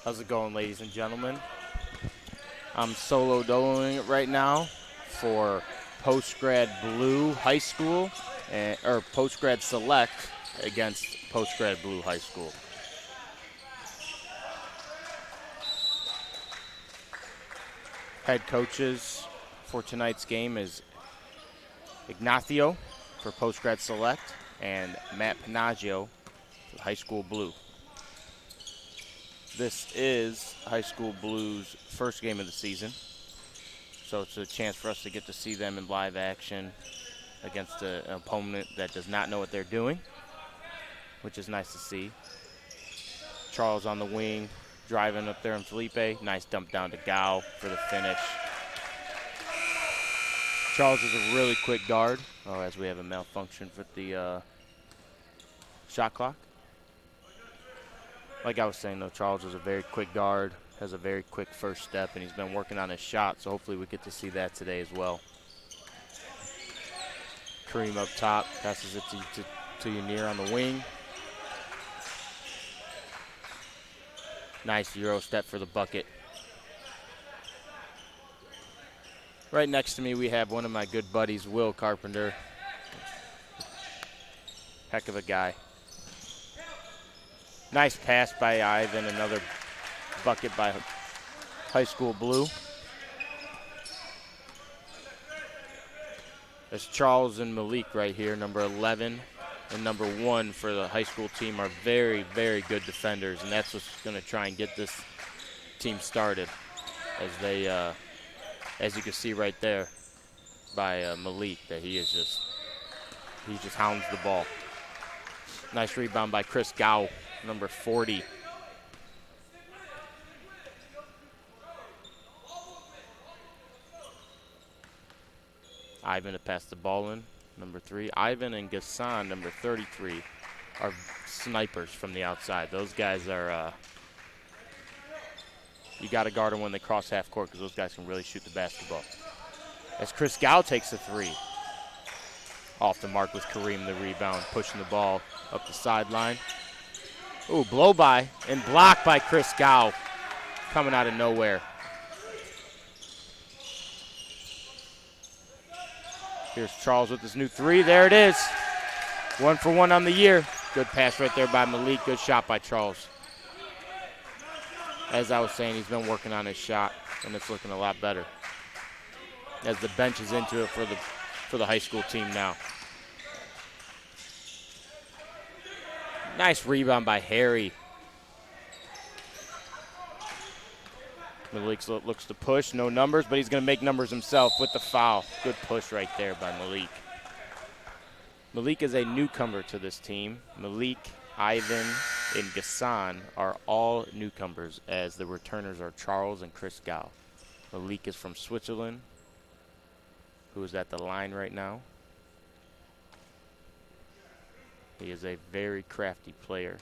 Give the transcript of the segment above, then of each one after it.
How's it going, ladies and gentlemen? I'm solo doloing it right now for Postgrad Blue High School, or Postgrad Select against Postgrad Blue High School. Head coaches for tonight's game is Ignacio for Postgrad Select and Matt Panaggio for High School Blue. This is High School Blue's first game of the season, so it's a chance for us to get to see them in live action against an opponent that does not know what they're doing, which is nice to see. Charles on the wing, driving up there on Felipe. Nice dump down to Gao for the finish. Charles is a really quick guard. Oh, as we have a malfunction with the shot clock. Like I was saying, though, Charles is a very quick guard, has a very quick first step, and he's been working on his shot, so hopefully we get to see that today as well. Kareem up top, passes it to Yanir on the wing. Nice Euro step for the bucket. Right next to me, we have one of my good buddies, Will Carpenter. Heck of a guy. Nice pass by Ivan, another bucket by High School Blue. There's Charles and Malik right here, number 11 and number 1 for the high school team are very, very good defenders, and that's what's going to try and get this team started. As they, as you can see right there by Malik, that he just hounds the ball. Nice rebound by Chris Gao, number 40. Ivan to pass the ball in, number 3. Ivan and Gassan, number 33, are snipers from the outside. Those guys are, you got to guard them when they cross half court because those guys can really shoot the basketball. As Chris Gao takes a 3. Off the mark with Kareem, the rebound, pushing the ball up the sideline. Ooh, blow by and blocked by Chris Gao, coming out of nowhere. Here's Charles with his new 3. There it is. 1 for 1 on the year. Good pass right there by Malik. Good shot by Charles. As I was saying, he's been working on his shot, and it's looking a lot better. As the bench is into it for the high school team now. Nice rebound by Harry. Malik looks to push, no numbers, but he's going to make numbers himself with the foul. Good push right there by Malik. Malik is a newcomer to this team. Malik, Ivan, and Gassan are all newcomers, as the returners are Charles and Chris Gao. Malik is from Switzerland, who is at the line right now. He is a very crafty player.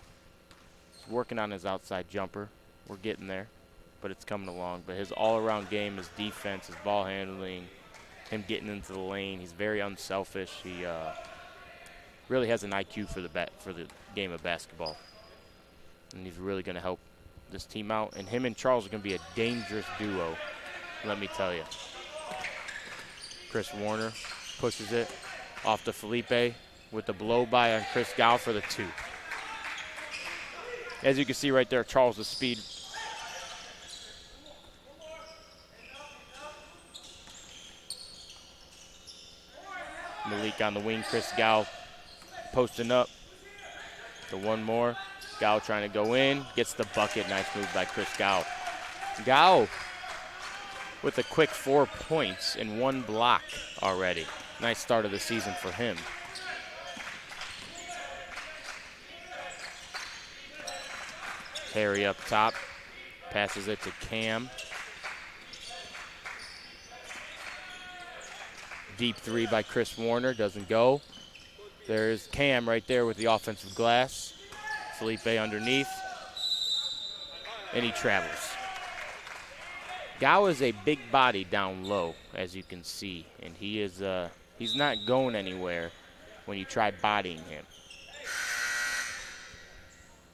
He's working on his outside jumper. We're getting there, but it's coming along. But his all-around game, his defense, his ball handling, him getting into the lane, he's very unselfish. He really has an IQ for the game of basketball. And he's really going to help this team out. And him and Charles are going to be a dangerous duo, let me tell you. Chris Warner pushes it off to Felipe with the blow-by on Chris Gao for the 2. As you can see right there, Charles' speed. Malik on the wing, Chris Gao posting up. The 1 more. Gao trying to go in, gets the bucket. Nice move by Chris Gao. Gao with a quick 4 points and 1 block already. Nice start of the season for him. Harry up top, passes it to Cam. Deep 3 by Chris Warner, doesn't go. There's Cam right there with the offensive glass. Felipe underneath, and he travels. Gao is a big body down low, as you can see, and he is he's not going anywhere when you try bodying him.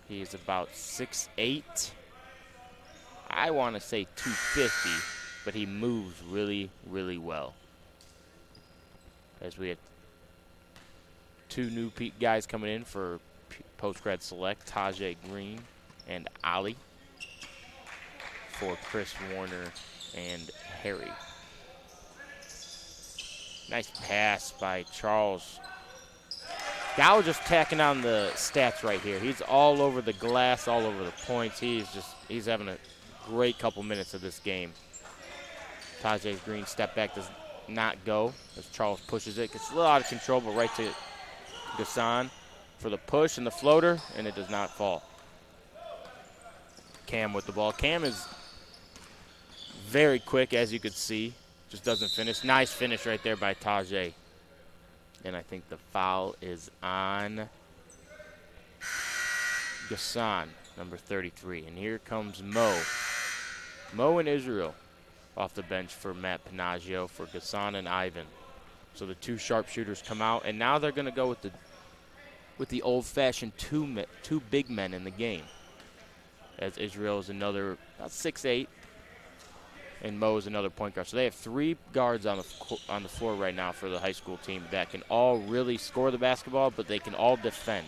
He is about 6'8", I want to say 250, but he moves really, really well. As we have two new guys coming in for post-grad select, Tajay Green and Ali, for Chris Warner and Harry. Nice pass by Charles. Gow just tacking on the stats right here. He's all over the glass, all over the points. He's having a great couple minutes of this game. Tajay Green step back does not go as Charles pushes it. Gets a little out of control, but right to Gassan for the push and the floater, and it does not fall. Cam with the ball. Cam is very quick, as you could see. Just doesn't finish. Nice finish right there by Tajay. And I think the foul is on Gassan, number 33. And here comes Mo. Mo and Israel off the bench for Matt Panaggio, for Gassan and Ivan. So the two sharpshooters come out, and now they're going to go with the old-fashioned two big men in the game. As Israel is another about 6'8", and Mo is another point guard. So they have three guards on the floor right now for the high school team that can all really score the basketball, but they can all defend.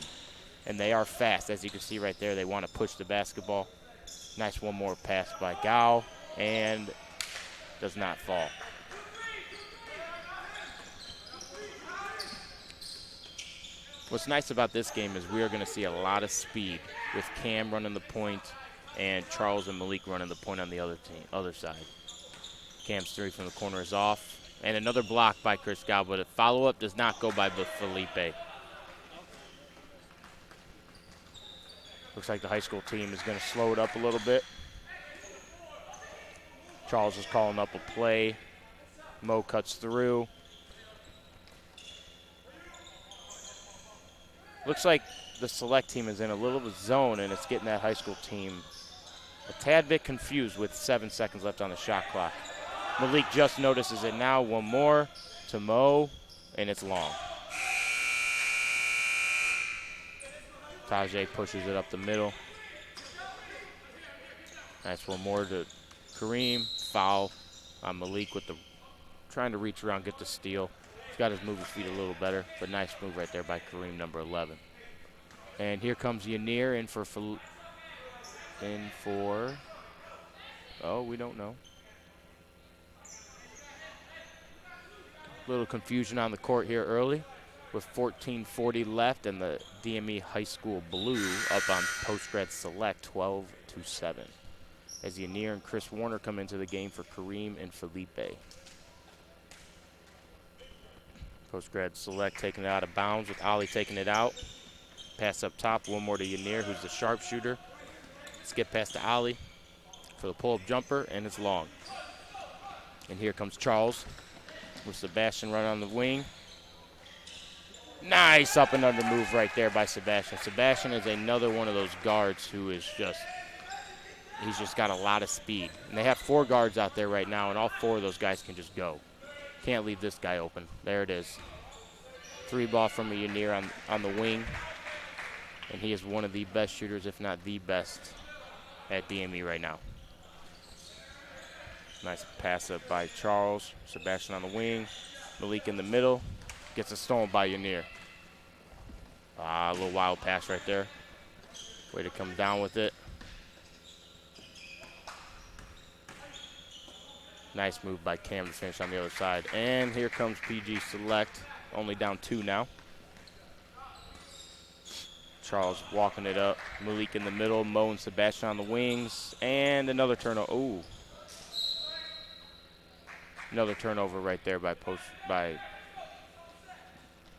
And they are fast. As you can see right there, they want to push the basketball. Nice one more pass by Gow, and does not fall. What's nice about this game is we are going to see a lot of speed with Cam running the point and Charles and Malik running the point on the other side. Cam's three from the corner is off. And another block by Chris Gow, but a follow-up does not go by Felipe. Looks like the high school team is going to slow it up a little bit. Charles is calling up a play. Mo cuts through. Looks like the select team is in a little bit of zone, and it's getting that high school team a tad bit confused with 7 seconds left on the shot clock. Malik just notices it now. One more to Mo, and it's long. Tajay pushes it up the middle. Nice one more to Kareem. Foul on Malik with the trying to reach around, get the steal. He's got his move his feet a little better, but nice move right there by Kareem, number 11. And here comes Yanir in for, oh, we don't know. Little confusion on the court here early with 14:40 left, and the DME High School Blue up on post-grad select 12-7. As Yanir and Chris Warner come into the game for Kareem and Felipe. Post-grad select taking it out of bounds with Ali taking it out. Pass up top, one more to Yanir, who's the sharpshooter. Skip pass to Ali for the pull-up jumper, and it's long. And here comes Charles with Sebastian running on the wing. Nice up and under move right there by Sebastian. Sebastian is another one of those guards who is he's just got a lot of speed. And they have 4 guards out there right now, and all 4 of those guys can just go. Can't leave this guy open. There it is. 3 ball from Yanir on the wing. And he is one of the best shooters, if not the best, at DME right now. Nice pass up by Charles. Sebastian on the wing. Malik in the middle. Gets it stolen by Yanir. A little wild pass right there. Way to come down with it. Nice move by Cam to finish on the other side. And here comes PG Select. Only down 2 now. Charles walking it up. Malik in the middle. Mo and Sebastian on the wings. And another turnover. Ooh. Another turnover right there by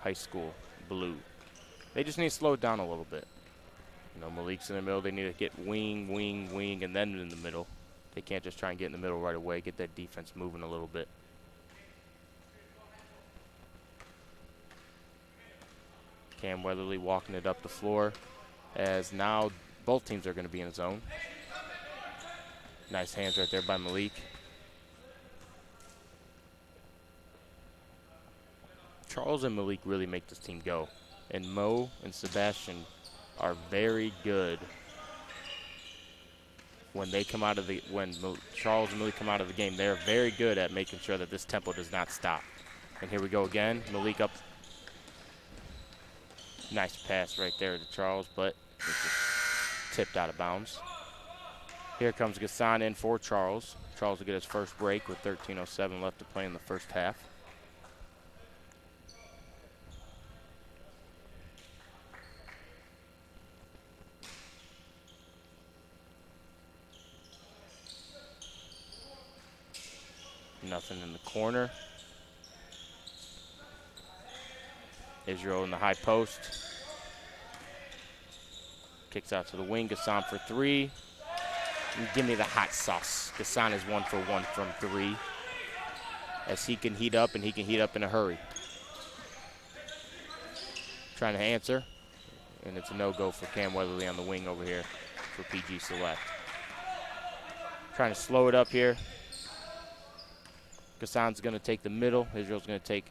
High School Blue. They just need to slow it down a little bit. You know, Malik's in the middle. They need to get wing, wing, wing, and then in the middle. They can't just try and get in the middle right away. Get that defense moving a little bit. Cam Weatherly walking it up the floor, as now both teams are going to be in zone. Nice hands right there by Malik. Charles and Malik really make this team go. And Mo and Sebastian are very good when they come out of the Charles and Malik come out of the game, they're very good at making sure that this tempo does not stop. And here we go again. Malik up. Nice pass right there to Charles, but it just tipped out of bounds. Here comes Gassan in for Charles. Charles will get his first break with 13:07 left to play in the first half. Nothing in the corner. Israel in the high post. Kicks out to the wing. Gassan for three. And give me the hot sauce. Gassan is 1 for 1 from three. As he can heat up, and he can heat up in a hurry. Trying to answer. And it's a no-go for Cam Weatherly on the wing over here for PG Select. Trying to slow it up here. Gassan's going to take the middle. Israel's going to take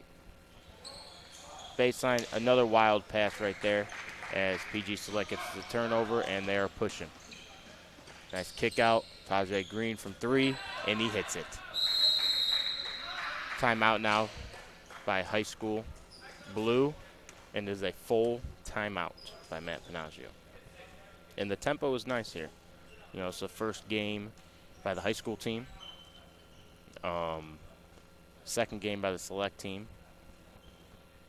baseline. Another wild pass right there as PG Select gets the turnover, and they are pushing. Nice kick out. Tajay Green from three, and he hits it. Timeout now by High School Blue, and is a full timeout by Matt Panaggio. And the tempo is nice here. You know, it's the first game by the high school team. Second game by the select team.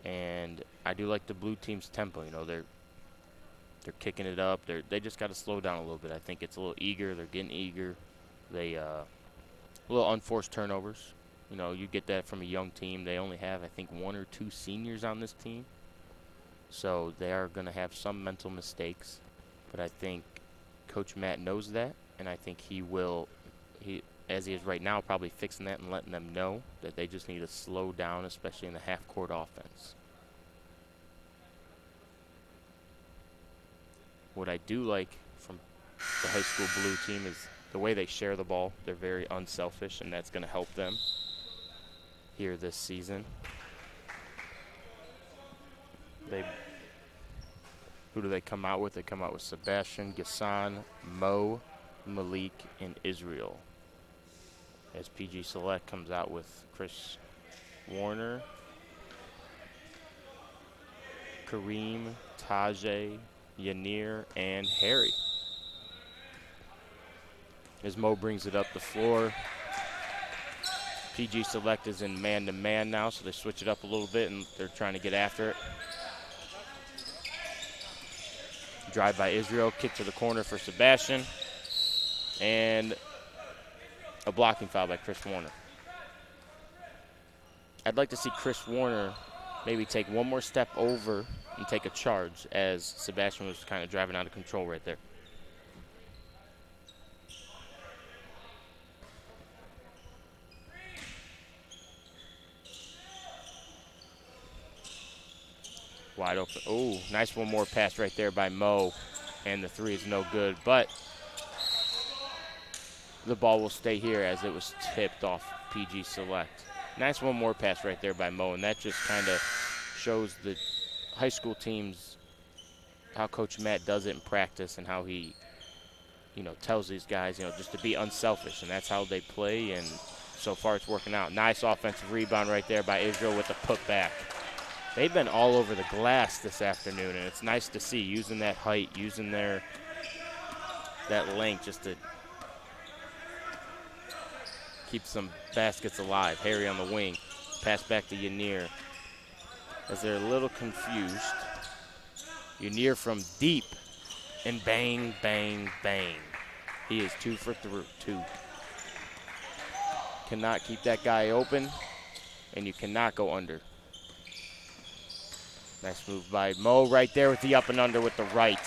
And I do like the blue team's tempo. You know, they're kicking it up. They just got to slow down a little bit. I think it's a little eager. They're getting eager. They a little unforced turnovers. You know, you get that from a young team. They only have, I think, 1 or 2 seniors on this team. So they are going to have some mental mistakes. But I think Coach Matt knows that, and I think he will, as he is right now, probably fixing that and letting them know that they just need to slow down, especially in the half-court offense. What I do like from the high school blue team is the way they share the ball. They're very unselfish, and that's going to help them here this season. Who do they come out with? They come out with Sebastian, Gassan, Mo, Malik, and Israel. As PG Select comes out with Chris Warner, Kareem, Tajay, Yanir, and Harry. As Mo brings it up the floor, PG Select is in man-to-man now, so they switch it up a little bit, and they're trying to get after it. Drive by Israel, kick to the corner for Sebastian, and a blocking foul by Chris Warner. I'd like to see Chris Warner maybe take one more step over and take a charge, as Sebastian was kind of driving out of control right there. Wide open. Oh, nice one more pass right there by Mo. And the three is no good, but the ball will stay here as it was tipped off PG Select. Nice one more pass right there by Mo, and that just kind of shows the high school teams how Coach Matt does it in practice and how he, you know, tells these guys, you know, just to be unselfish, and that's how they play, and so far it's working out. Nice offensive rebound right there by Israel with the putback. They've been all over the glass this afternoon, and it's nice to see, using that height, using that length just to keep some baskets alive. Harry on the wing. Pass back to Yanir as they're a little confused. Yanir from deep, and bang, bang, bang. He is 2 for 2. Cannot keep that guy open, and you cannot go under. Nice move by Mo right there with the up and under with the right.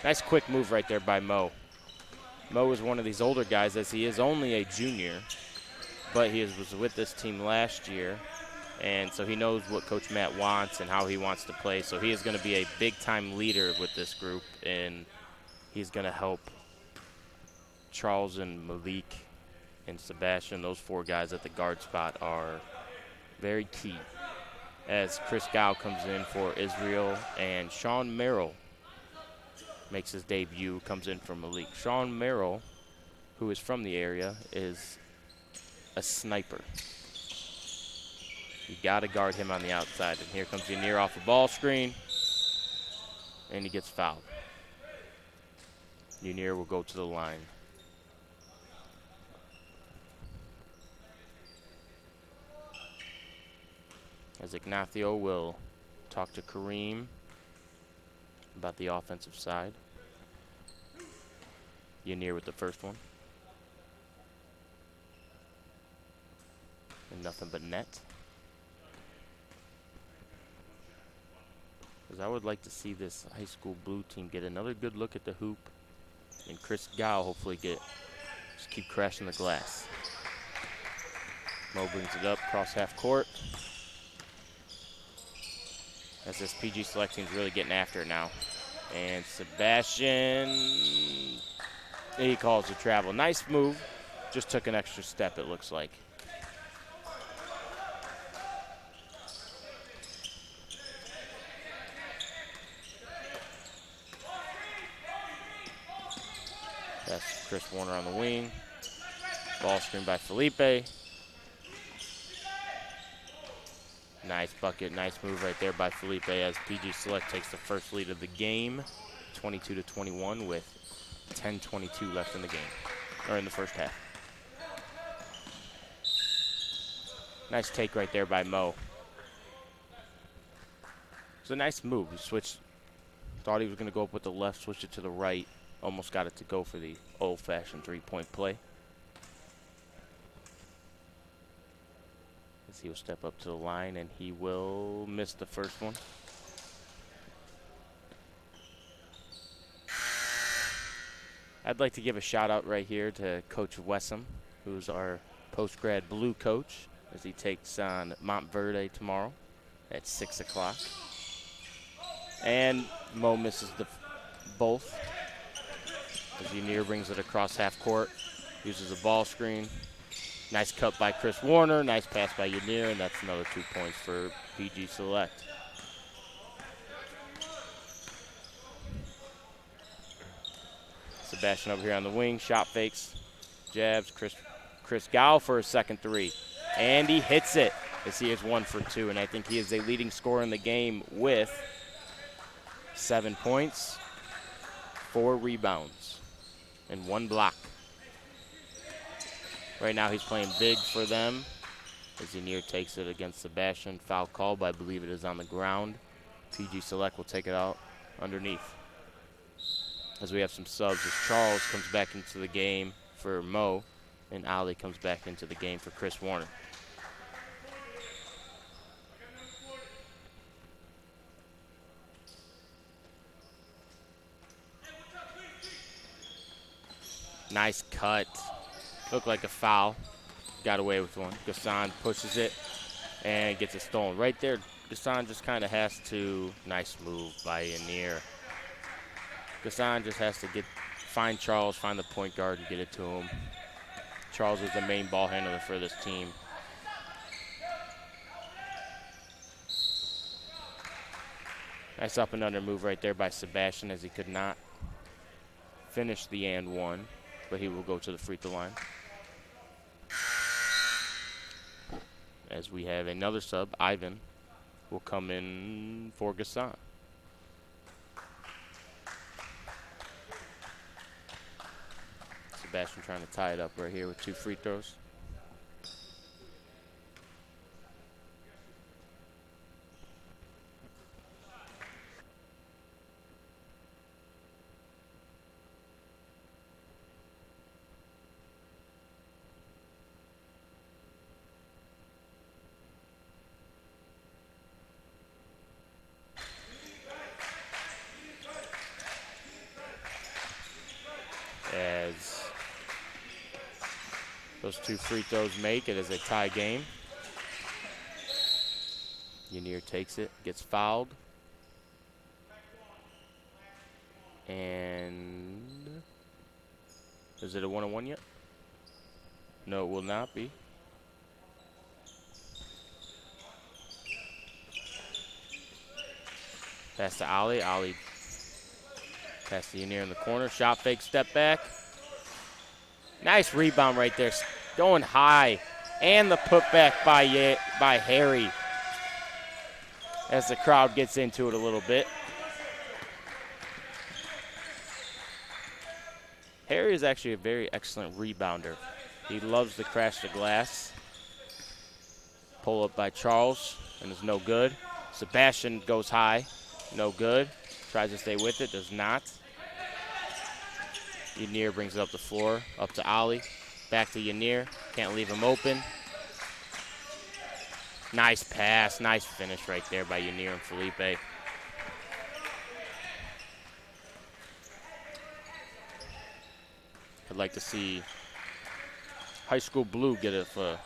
Nice quick move right there by Mo. Mo is one of these older guys, as he is only a junior, but he was with this team last year, and so he knows what Coach Matt wants and how he wants to play. So he is going to be a big-time leader with this group, and he's going to help Charles and Malik and Sebastian. Those 4 guys at the guard spot are very key. As Chris Gow comes in for Israel, and Sean Merrill makes his debut, comes in for Malik. Sean Merrill who is from the area, is a sniper. You got to guard him on the outside. And here comes Yanir off the ball screen, and he gets fouled. Yanir will go to the line. As Ignacio will talk to Kareem about the offensive side. Yanir with the first one. And nothing but net. Because I would like to see this high school blue team get another good look at the hoop. And Chris Gow hopefully just keep crashing the glass. Mo brings it up, cross half court. As this PG Select team's really getting after it now. And Sebastian, he calls the travel. Nice move, just took an extra step it looks like. That's Chris Warner on the wing. Ball screen by Felipe. Nice bucket, nice move right there by Felipe as PG Select takes the first lead of the game, 22-21 with 10:22 left in the game, or in the first half. Nice take right there by Mo. It's a nice move. He switched, thought he was going to go up with the left, switched it to the right, almost got it to go for the old-fashioned three-point play. He will step up to the line, and he will miss the first one. I'd like to give a shout-out right here to Coach Wessam, who's our post-grad blue coach, as he takes on Montverde tomorrow at 6 o'clock. And Mo misses both. As Yanir brings it across half court, uses a ball screen. Nice cut by Chris Warner, nice pass by Yanir, and that's another 2 points for PG Select. Sebastian over here on the wing, shot fakes, jabs, Chris Gow for a second three. And he hits it as he is 1 for 2, and I think he is a leading scorer in the game with 7 points, 4 rebounds, and 1 block. Right now he's playing big for them as Yanir takes it against Sebastian. Foul call, but I believe it is on the ground. PG Select will take it out underneath. As we have some subs as Charles comes back into the game for Mo and Ali comes back into the game for Chris Warner. Nice cut. Looked like a foul. Got away with one. Gassan pushes it and gets it stolen. Right there, Gassan just kind of has to, nice move by Yanir. Gassan just has to find Charles, find the point guard, and get it to him. Charles is the main ball handler for this team. Nice up and under move right there by Sebastian as he could not finish the and one, but he will go to the free throw line. As we have another sub, Ivan will come in for Gassan. Sebastian trying to tie it up right here with 2 free throws. As those 2 free throws make it as a tie game. Yanir takes it, gets fouled. And is it a 1-on-1 yet? No, it will not be. Pass to Ali. Ali pass to Yanir in the corner. Shot fake, step back. Nice rebound right there, going high. And the putback by Harry as the crowd gets into it a little bit. Harry is actually a very excellent rebounder. He loves to crash the glass. Pull up by Charles, and it's no good. Sebastian goes high, no good. Tries to stay with it, does not. Yanir brings it up the floor, up to Ali. Back to Yanir, can't leave him open. Nice pass, nice finish right there by Yanir and Felipe. I'd like to see High School Blue get it for.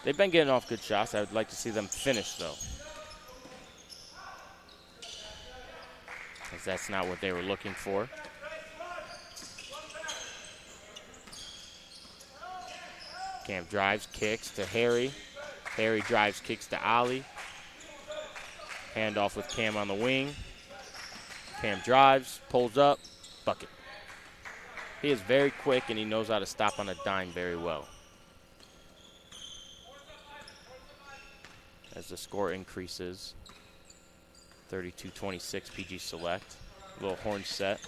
They've been getting off good shots. I would like to see them finish, though. Because that's not what they were looking for. Cam drives, kicks to Harry. Harry drives, kicks to Ali. Handoff with Cam on the wing. Cam drives, pulls up, bucket. He is very quick, and he knows how to stop on a dime very well. As the score increases, 32-26 PG Select. Little horn set.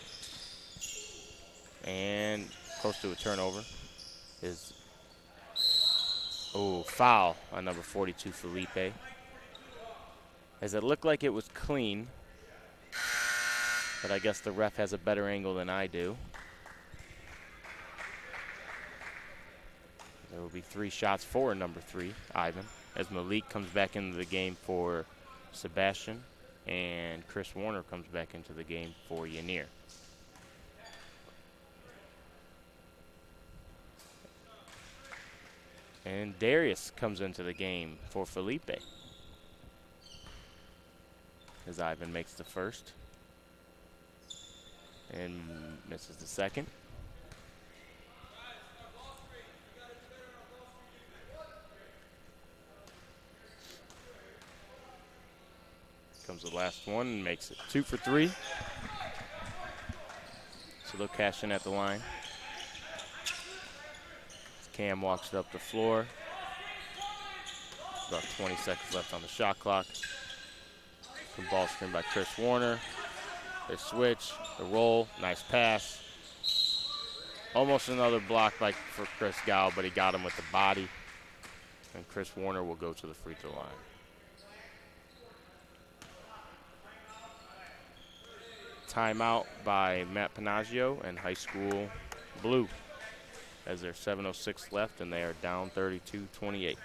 And close to a turnover is, foul on number 42, Felipe. As it looked like it was clean, but I guess the ref has a better angle than I do. There will be 3 shots for number 3, Ivan, as Malik comes back into the game for Sebastian, and Chris Warner comes back into the game for Yanir. And Darius comes into the game for Felipe, as Ivan makes the first and misses the second. Comes the last one and makes it 2 for 3. So they'll cash in at the line. Cam walks it up the floor. About 20 seconds left on the shot clock. Some ball screen by Chris Warner. They switch, the roll, nice pass. Almost another block for Chris Gow, but he got him with the body. And Chris Warner will go to the free throw line. Timeout by Matt Panaggio and High School Blue, as there's 7:06 left and they are down 32-28.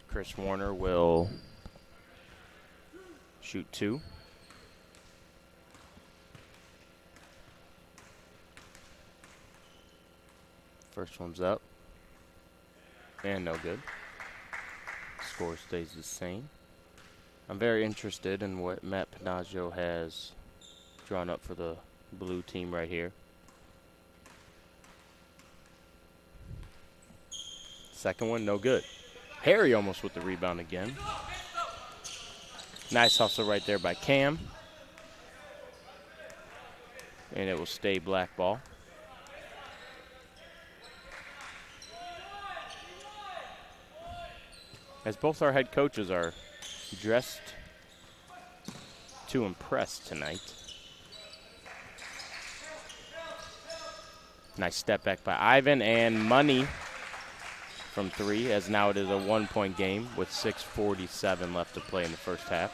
Chris Warner will shoot 2. First one's up. And no good. Score stays the same. I'm very interested in what Matt Panaggio has drawn up for the blue team right here. Second one, no good. Harry almost with the rebound again. Nice hustle right there by Cam. And it will stay black ball. As both our head coaches are dressed to impress tonight. Nice step back by Ivan, and money from 3, as now it is a 1-point game with 6:47 left to play in the first half.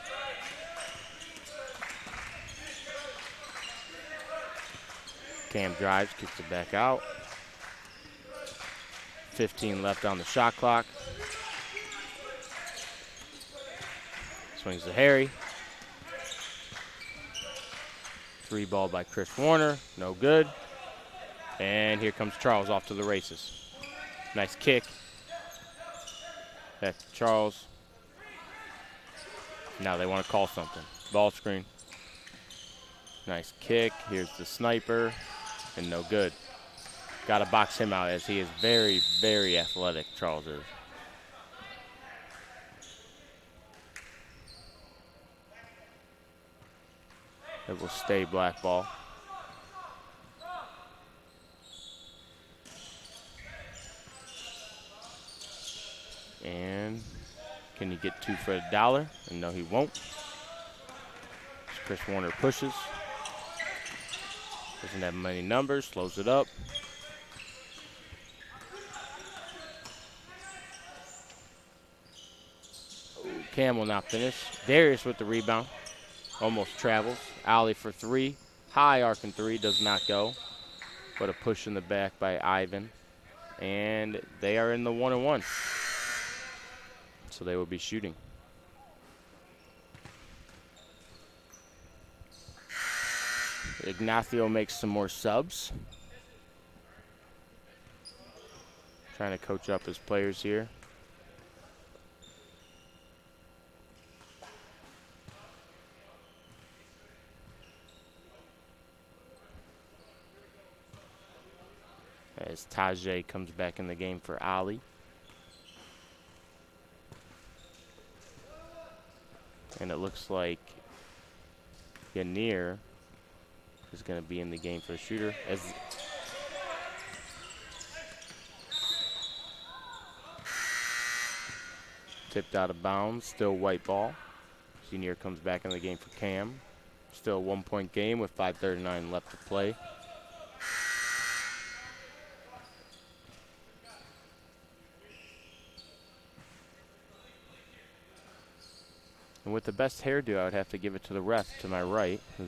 Cam drives, kicks it back out. 15 left on the shot clock. Swings to Harry. 3 ball by Chris Warner, no good. And here comes Charles off to the races. Nice kick. Back to Charles. Now they want to call something. Ball screen. Nice kick. Here's the sniper. And no good. Got to box him out as he is very, very athletic, Charles is. It will stay black ball. And can he get 2 for $1? And no, he won't. Chris Warner pushes. Doesn't have many numbers, slows it up. Cam will not finish. Darius with the rebound. Almost travels. Alley for 3. High arc and 3 does not go. But a push in the back by Ivan. And they are in the 1-on-1. So they will be shooting. Ignacio makes some more subs. Trying to coach up his players here. As Tajay comes back in the game for Ali. And it looks like Yanir is going to be in the game for a shooter. As tipped out of bounds, still white ball. Yanir comes back in the game for Cam. Still a 1-point game with 5:39 left to play. And with the best hairdo, I would have to give it to the ref to my right, who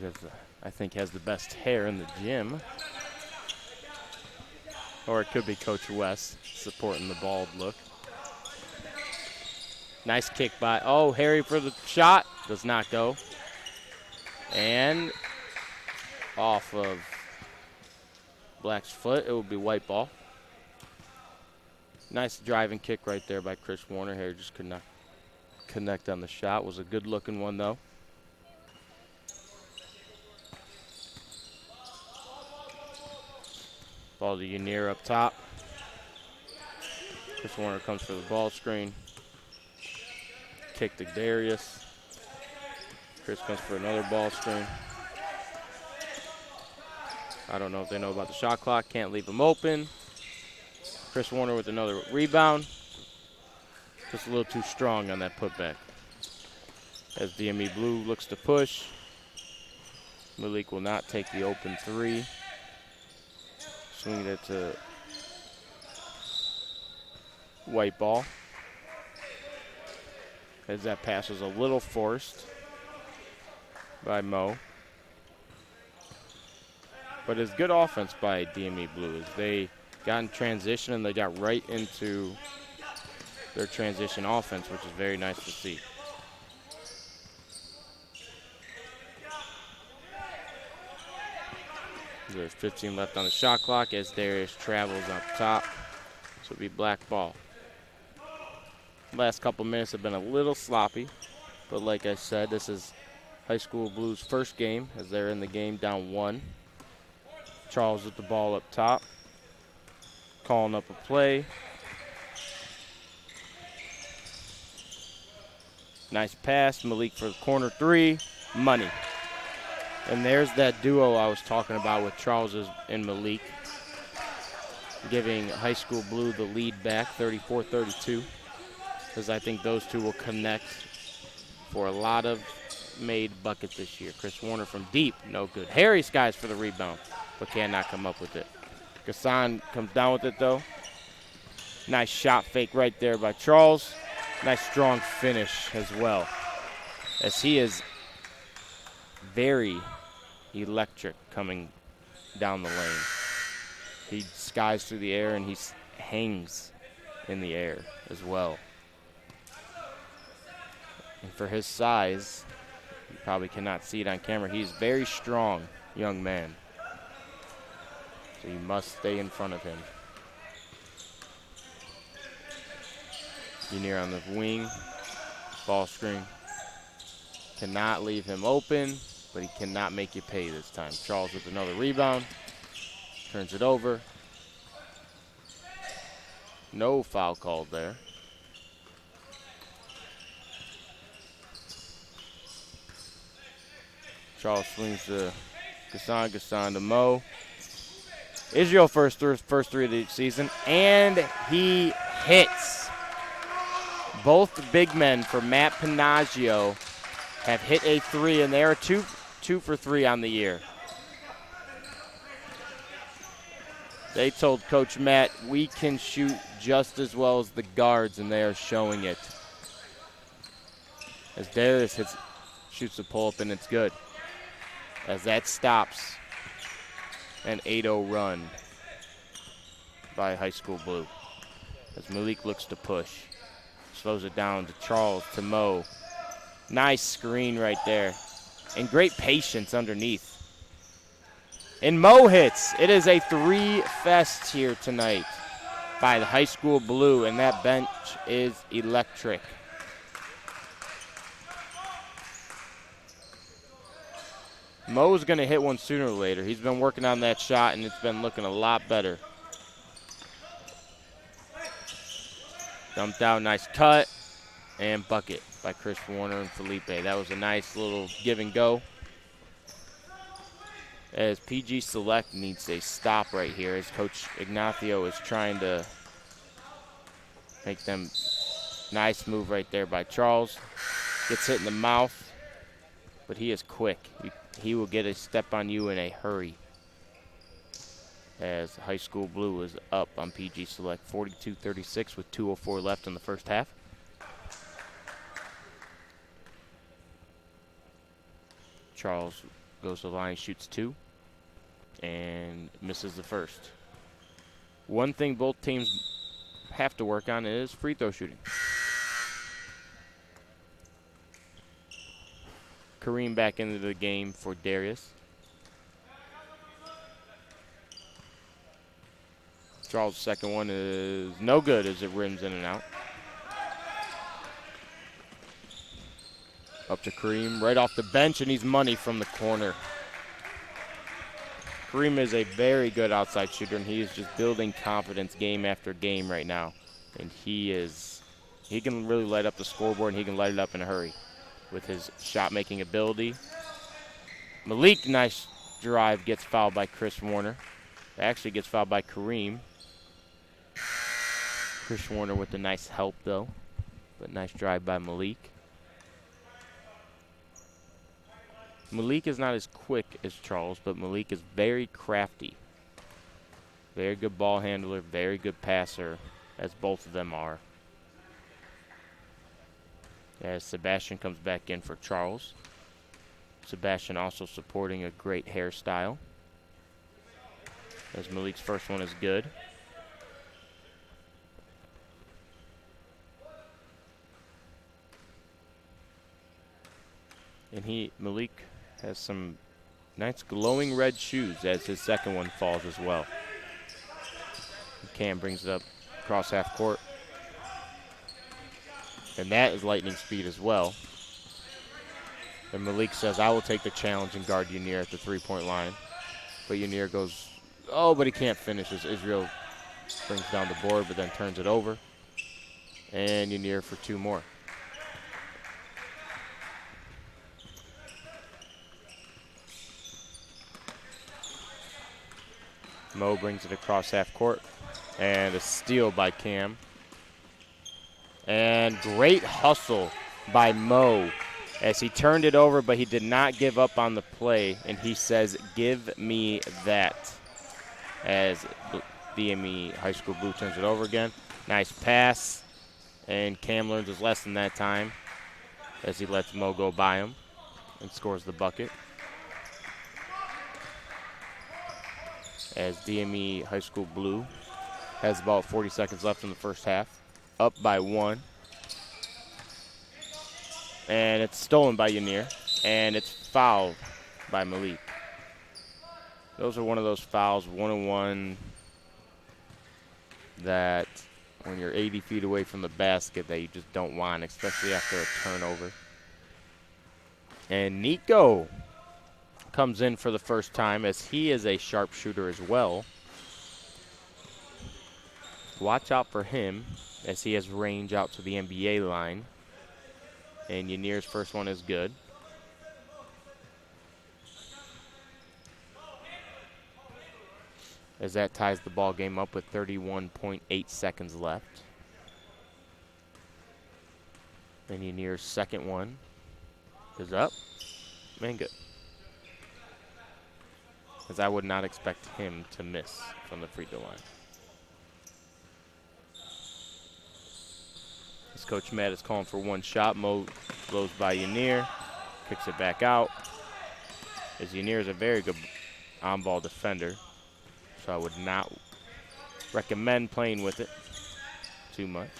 I think has the best hair in the gym. Or it could be Coach West supporting the bald look. Nice kick by, Harry for the shot. Does not go. And off of Black's foot, it will be white ball. Nice driving kick right there by Chris Warner. Harry just could not connect on the shot. Was a good looking one though. Ball to Yanir up top. Chris Warner comes for the ball screen. Kick to Darius. Chris comes for another ball screen. I don't know if they know about the shot clock. Can't leave him open. Chris Warner with another rebound. Just a little too strong on that putback. As DME Blue looks to push. Malik will not take the open 3. Swinging it to white ball. As that pass was a little forced by Mo. But it's good offense by DME Blue as they got in transition and they got right into their transition offense, which is very nice to see. There's 15 left on the shot clock as Darius travels up top. So it'll be black ball. Last couple minutes have been a little sloppy, but like I said, this is High School Blues' first game as they're in the game down 1. Charles with the ball up top, calling up a play. Nice pass, Malik for the corner 3, money. And there's that duo I was talking about with Charles and Malik, giving High School Blue the lead back, 34-32, because I think those two will connect for a lot of made buckets this year. Chris Warner from deep, no good. Harry Skies for the rebound, but cannot come up with it. Gassan comes down with it, though. Nice shot fake right there by Charles. Nice strong finish as well, as he is very electric coming down the lane. He skies through the air and he hangs in the air as well. And for his size, you probably cannot see it on camera, he's a very strong young man. So you must stay in front of him. Unier on the wing, ball screen. Cannot leave him open, but he cannot make you pay this time. Charles with another rebound, turns it over. No foul called there. Charles swings to Gassan, Gassan to Mo. Israel first three of the season, and he hits. Both big men for Matt Panaggio have hit a three, and they are two for three on the year. They told Coach Matt, we can shoot just as well as the guards, and they are showing it. As Darius shoots the pull-up, and it's good. As that stops an 8-0 run by High School Blue. As Malik looks to push. Slows it down to Charles, to Mo. Nice screen right there. And great patience underneath. And Mo hits. It is a three fest here tonight by the High School Blue, and that bench is electric. Mo's going to hit one sooner or later. He's been working on that shot, and it's been looking a lot better. Dumped out, nice cut, and bucket by Chris Warner and Felipe. That was a nice little give and go. As PG Select needs a stop right here, as Coach Ignacio is trying to make them. Nice move right there by Charles. Gets hit in the mouth, but he is quick. He will get a step on you in a hurry. As High School Blue is up on PG Select 42-36 with 2:04 left in the first half. Charles goes to the line, shoots two, and misses the first. One thing both teams have to work on is free throw shooting. Kareem back into the game for Darius. Charles' second one is no good as it rims in and out. Up to Kareem, right off the bench, and he's money from the corner. Kareem is a very good outside shooter, and he is just building confidence game after game right now. And he can really light up the scoreboard, and he can light it up in a hurry with his shot-making ability. Malik, nice drive, gets fouled by Chris Warner. Actually gets fouled by Kareem. Chris Warner with a nice help, though. But nice drive by Malik. Malik is not as quick as Charles, but Malik is very crafty. Very good ball handler, very good passer, as both of them are. As Sebastian comes back in for Charles. Sebastian also supporting a great hairstyle. As Malik's first one is good. And Malik has some nice glowing red shoes as his second one falls as well. Cam brings it up across half court. And that is lightning speed as well. And Malik says, I will take the challenge and guard Unier at the three-point line. But Unier goes, oh, but he can't finish as Israel brings down the board, but then turns it over. And Unier for two more. Mo brings it across half court. And a steal by Cam. And great hustle by Mo as he turned it over, but he did not give up on the play. And he says, give me that. as DME High School Blue turns it over again. Nice pass, and Cam learns his lesson that time as he lets Mo go by him and scores the bucket. As DME High School Blue has about 40 seconds left in the first half. Up by 1. And it's stolen by Yanir. And it's fouled by Malik. Those are one of those fouls, 1-on-1, that when you're 80 feet away from the basket that you just don't want, especially after a turnover. And Nico comes in for the first time as he is a sharpshooter as well. Watch out for him as he has range out to the NBA line. And Yanir's first one is good. As that ties the ball game up with 31.8 seconds left. And Yanir's second one is up and good. As I would not expect him to miss from the free throw line. As Coach Matt is calling for one shot, Mo blows by Yanir, kicks it back out. As Yanir is a very good on-ball defender, so I would not recommend playing with it too much.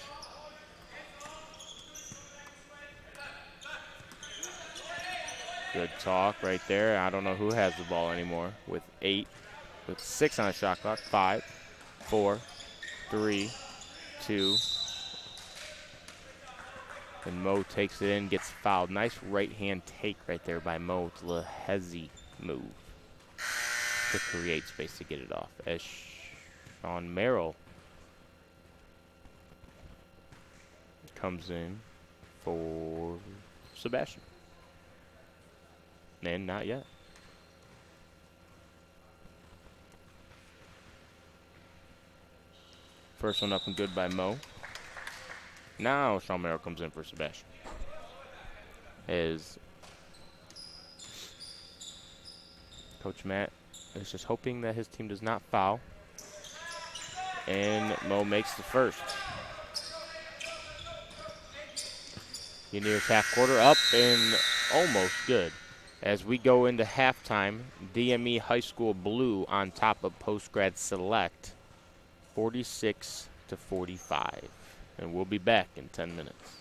Good talk right there. I don't know who has the ball anymore with 6 on the shot clock. 5, 4, 3, 2. And Mo takes it in, gets fouled. Nice right-hand take right there by Mo. It's a little hezzy move to create space to get it off. As Sean Merrill comes in for Sebastian. And not yet. First one up and good by Mo. Now Sean Merrill comes in for Sebastian. As Coach Matt is just hoping that his team does not foul. And Mo makes the first. Yanir's half quarter up and almost good. As we go into halftime, DME High School Blue on top of Postgrad Select, 46-45. And we'll be back in 10 minutes.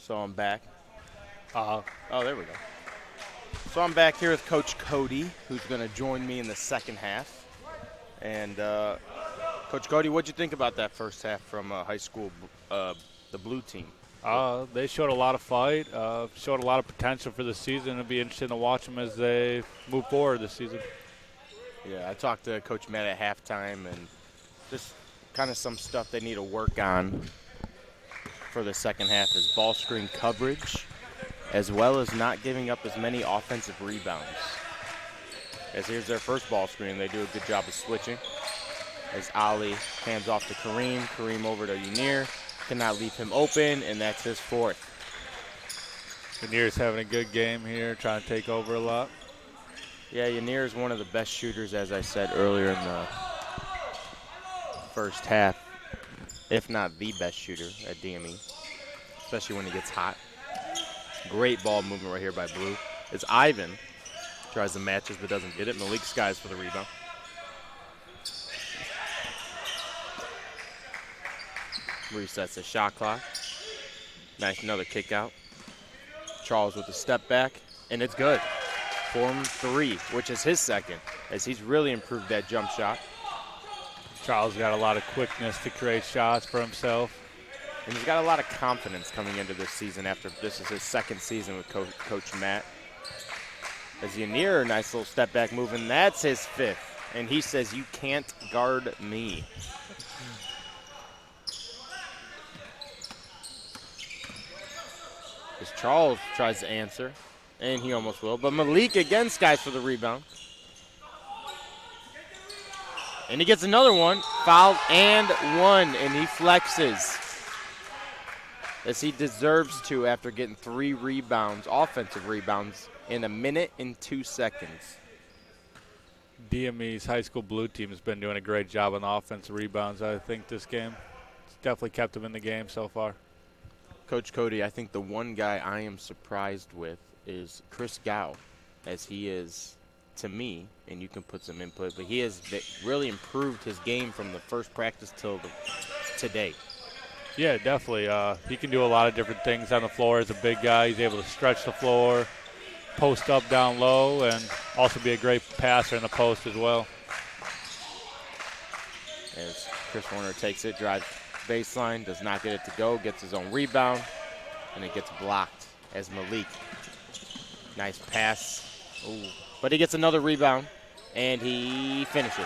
So I'm back. Uh, Oh, there we go. So I'm back here with Coach Cody, who's going to join me in the second half. And Coach Cody, what'd you think about that first half from high school, the blue team? they showed a lot of fight, showed a lot of potential for the season. It'll be interesting to watch them as they move forward this season. Yeah, I talked to Coach Matt at halftime, and just kind of some stuff they need to work on for the second half is ball screen coverage, as well as not giving up as many offensive rebounds. As here's their first ball screen, they do a good job of switching. As Ali hands off to Kareem, Kareem over to Unir, cannot leave him open, and that's his fourth. Veneer's having a good game here, trying to take over a lot. Yeah, Yanir is one of the best shooters, as I said earlier in the first half, if not the best shooter at DME, especially when he gets hot. Great ball movement right here by Blue. It's Ivan, tries the matches but doesn't get it. Malik skies for the rebound. Resets the shot clock. Nice, another kick out. Charles with the step back, and it's good. Form 3, which is his second, as he's really improved that jump shot. Charles got a lot of quickness to create shots for himself. And he's got a lot of confidence coming into this season after this is his second season with Coach Matt. As Yanir, nice little step back move, and that's his fifth. And he says, "You can't guard me." As Charles tries to answer, and he almost will, but Malik again skies for the rebound. And he gets another one, fouled and one, and he flexes. As he deserves to after getting 3 rebounds, offensive rebounds, in a minute and 2 seconds. DME's high school blue team has been doing a great job on the offensive rebounds. I think this game it's definitely kept them in the game so far. Coach Cody, I think the one guy I am surprised with is Chris Gow, as he is, to me, and you can put some input, but he has really improved his game from the first practice till today. Yeah, definitely. He can do a lot of different things on the floor as a big guy. He's able to stretch the floor, post up down low, and also be a great passer in the post as well. As Chris Warner takes it, drives baseline, does not get it to go, gets his own rebound, and it gets blocked as Malik. Nice pass. Ooh. But he gets another rebound, and he finishes.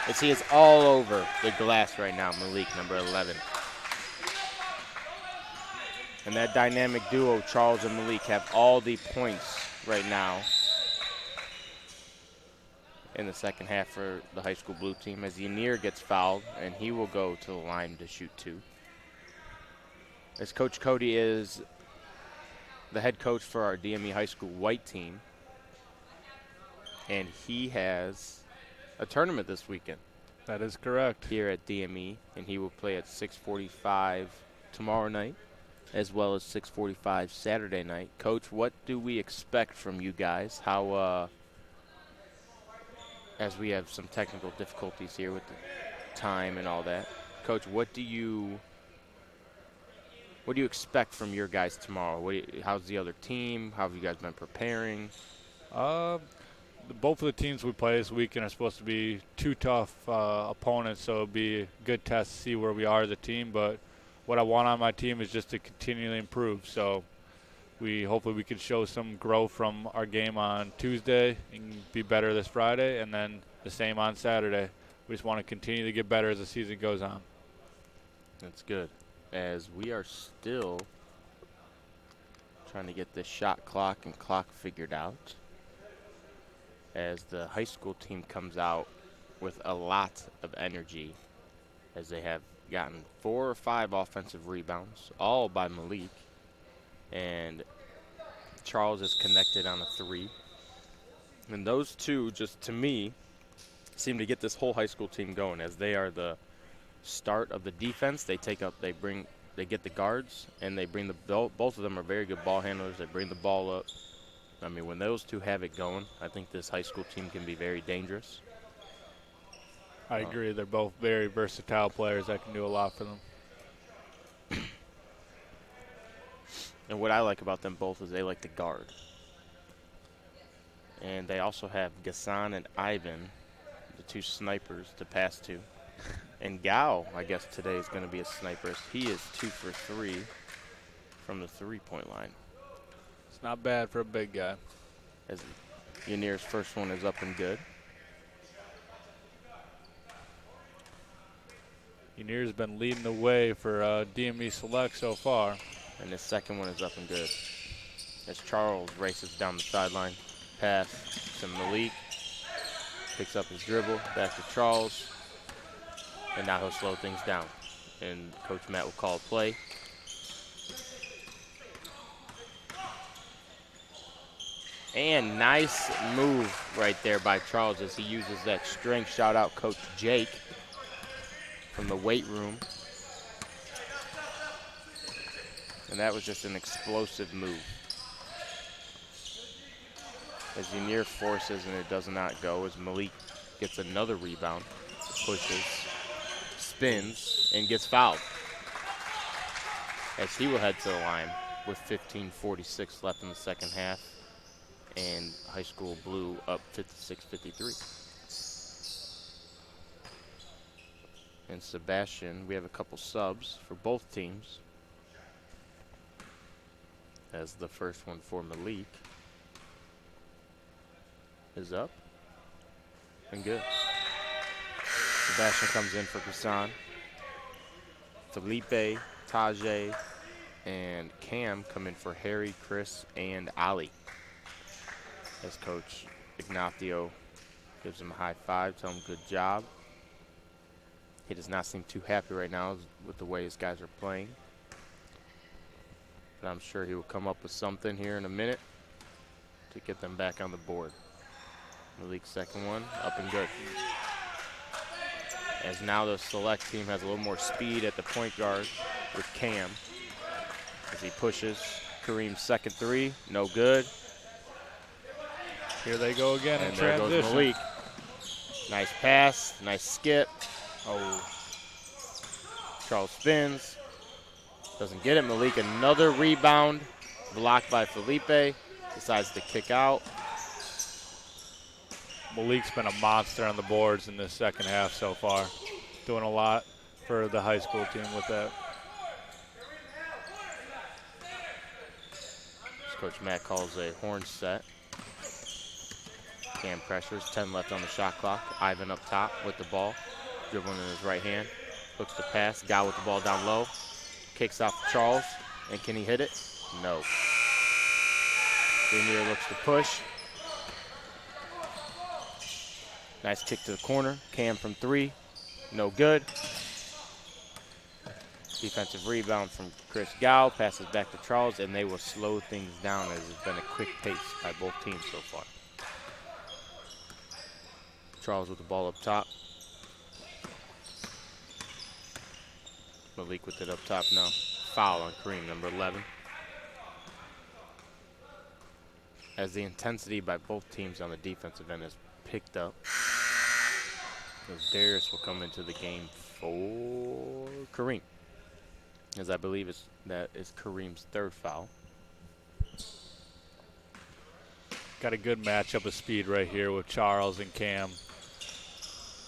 As he is all over the glass right now, Malik, number 11. And that dynamic duo, Charles and Malik, have all the points right now in the second half for the high school blue team, as Yanir gets fouled, and he will go to the line to shoot 2. As Coach Cody is the head coach for our DME high school white team, and he has a tournament this weekend. That is correct. Here at DME, and he will play at 6:45 tomorrow night, as well as 6:45 Saturday night. Coach, what do we expect from you guys? How, as we have some technical difficulties here with the time and all that. Coach, what do you expect from your guys tomorrow? How's the other team? How have you guys been preparing? Both of the teams we play this weekend are supposed to be 2 tough opponents, so it'll be a good test to see where we are as a team. But what I want on my team is just to continually improve. So hopefully we can show some growth from our game on Tuesday and be better this Friday, and then the same on Saturday. We just want to continue to get better as the season goes on. That's good. As we are still trying to get this shot clock and clock figured out, as the high school team comes out with a lot of energy, as they have gotten 4 or 5 offensive rebounds, all by Malik, and Charles is connected on a 3. And those two, just to me, seem to get this whole high school team going, as they are the start of the defense. They get the guards, and they bring both of them are very good ball handlers. They bring the ball up. I mean, when those two have it going, I think this high school team can be very dangerous. I agree. They're both very versatile players that can do a lot for them. And what I like about them both is they like to guard. And they also have Gassan and Ivan, the two snipers, to pass to. And Gao, I guess today is going to be a sniper. He is 2 for 3 from the three-point line. It's not bad for a big guy. As Yanir's first one is up and good. Yanir's been leading the way for DME Select so far. And his second one is up and good. As Charles races down the sideline. Pass to Malik. Picks up his dribble. Back to Charles. And now he'll slow things down. And Coach Matt will call a play. And nice move right there by Charles as he uses that strength. Shout out Coach Jake from the weight room. And that was just an explosive move. As Yanir forces and it does not go, as Malik gets another rebound, pushes, spins, and gets fouled. As he will head to the line with 15:46 left in the second half. And High School Blue up 56-53. And Sebastian, we have a couple subs for both teams. As the first one for Malik is up and good. Sebastian comes in for Kassan. Felipe, Tajay, and Cam come in for Harry, Chris, and Ali. As Coach Ignacio gives him a high five, tell him good job. He does not seem too happy right now with the way his guys are playing. But I'm sure he will come up with something here in a minute to get them back on the board. Malik's second one, up and good. As now the Select team has a little more speed at the point guard with Cam. As he pushes, Kareem's second three, no good. Here they go again in there transition. Goes Malik. Nice pass, nice skip. Oh, Charles spins. Doesn't get it. Malik, another rebound. Blocked by Felipe. Decides to kick out. Malik's been a monster on the boards in this second half so far. Doing a lot for the high school team with that. Coach Matt calls a horn set. Cam pressures, 10 left on the shot clock. Ivan up top with the ball. Dribbling in his right hand. Looks to pass. Guy with the ball down low. Kicks out to Charles. And can he hit it? No. Junior looks to push. Nice kick to the corner. Cam from three. No good. Defensive rebound from Chris Gao. Passes back to Charles, and they will slow things down as it's been a quick pace by both teams so far. Charles with the ball up top. Malik with it up top now. Foul on Kareem, number 11. As the intensity by both teams on the defensive end has picked up. As Darius will come into the game for Kareem. As I believe that is Kareem's third foul. Got a good matchup of speed right here with Charles and Cam.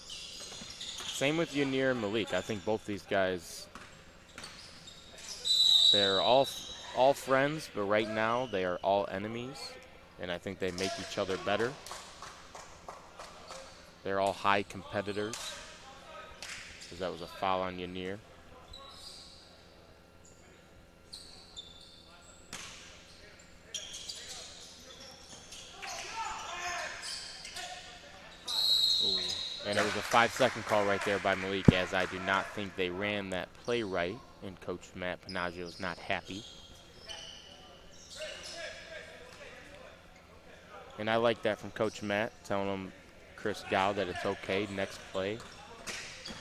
Same with Yanir and Malik. I think both these guys, they're all friends, but right now they are all enemies, and I think they make each other better. They're all high competitors, because that was a foul on Yanir. And it was a 5-second call right there by Malik, as I do not think they ran that play right, and Coach Matt Panaggio is not happy. And I like that from Coach Matt, telling him, Chris Gao, that it's okay, next play,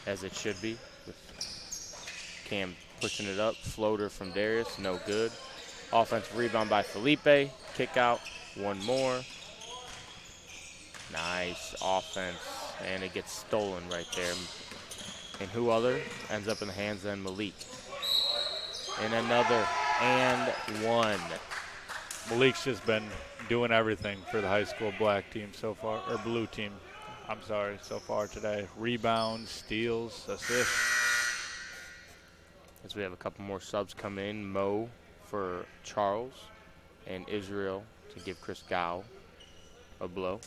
as it should be. With Cam pushing it up, floater from Darius, no good. Offensive rebound by Felipe, kick out, one more. Nice offense, and it gets stolen right there. And who other ends up in the hands of Malik. And another and one. Malik's just been doing everything for the high school black team so far, or blue team, I'm sorry, so far today. Rebounds, steals, assists. As we have a couple more subs come in, Mo for Charles and Israel to give Chris Gow a blow.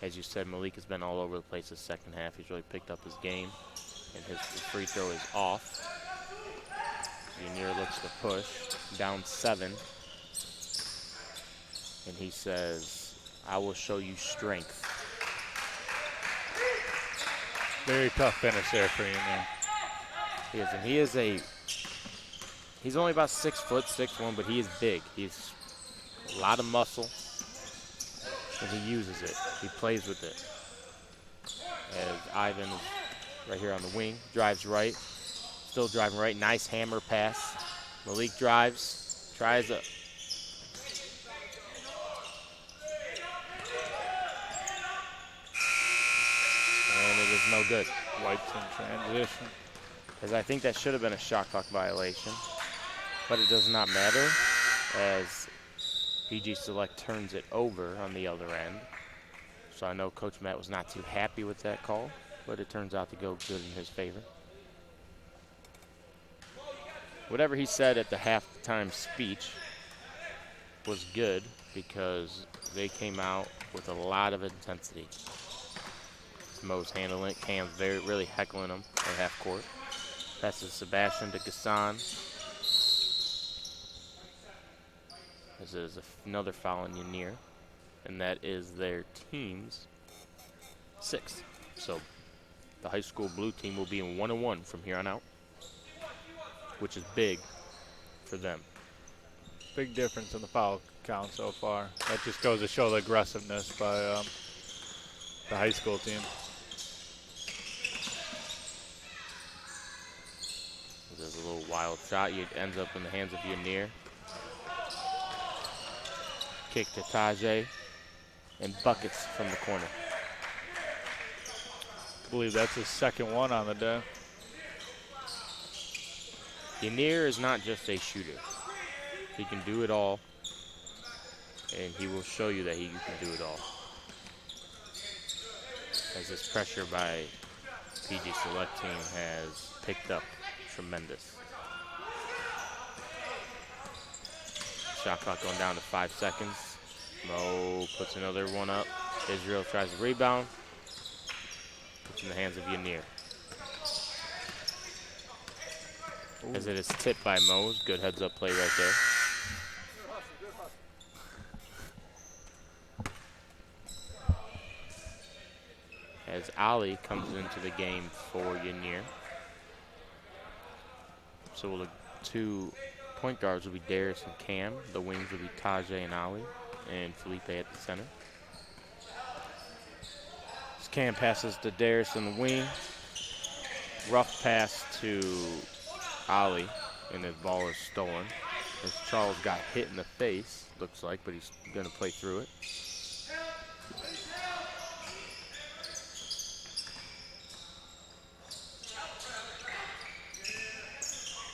As you said, Malik has been all over the place this second half. He's really picked up his game, and his free throw is off. Junior looks to push, down 7. And he says, I will show you strength. Very tough finish there for Junior. He is, and he's only about 6 foot, 6'1", but he is big. He's a lot of muscle, and he uses it. He plays with it. As Ivan is right here on the wing, drives right, still driving right. Nice hammer pass. Malik drives, tries a. And it is no good. White's in transition. As I think that should have been a shot clock violation, but it does not matter as PG Select turns it over on the other end. So I know Coach Matt was not too happy with that call, but it turns out to go good in his favor. Whatever he said at the halftime speech was good because they came out with a lot of intensity. Mo's handling it. Cam's really heckling him at half court. Passes Sebastian to Gassan. This is another foul on Yanir, and that is their team's 6th. So the high school blue team will be in 1-1 from here on out, which is big for them. Big difference in the foul count so far. That just goes to show the aggressiveness by the high school team. There's a little wild shot. It ends up in the hands of Yanir. Kick to Tajay, and buckets from the corner. I believe that's his second one on the day. Yanir is not just a shooter. He can do it all, and he will show you that he can do it all. As this pressure by PG Select team has picked up tremendous. Shot clock going down to 5 seconds. Mo puts another one up. Israel tries to rebound. Puts in the hands of Yanir. As it is tipped by Mo. Good heads up play right there. As Ali comes into the game for Yanir. So the 2 point guards will be Darius and Cam. The wings will be Tajay and Ali, and Felipe at the center. As Cam passes to Darius in the wing. Rough pass to Ali, and the ball is stolen. As Charles got hit in the face, looks like, but he's going to play through it.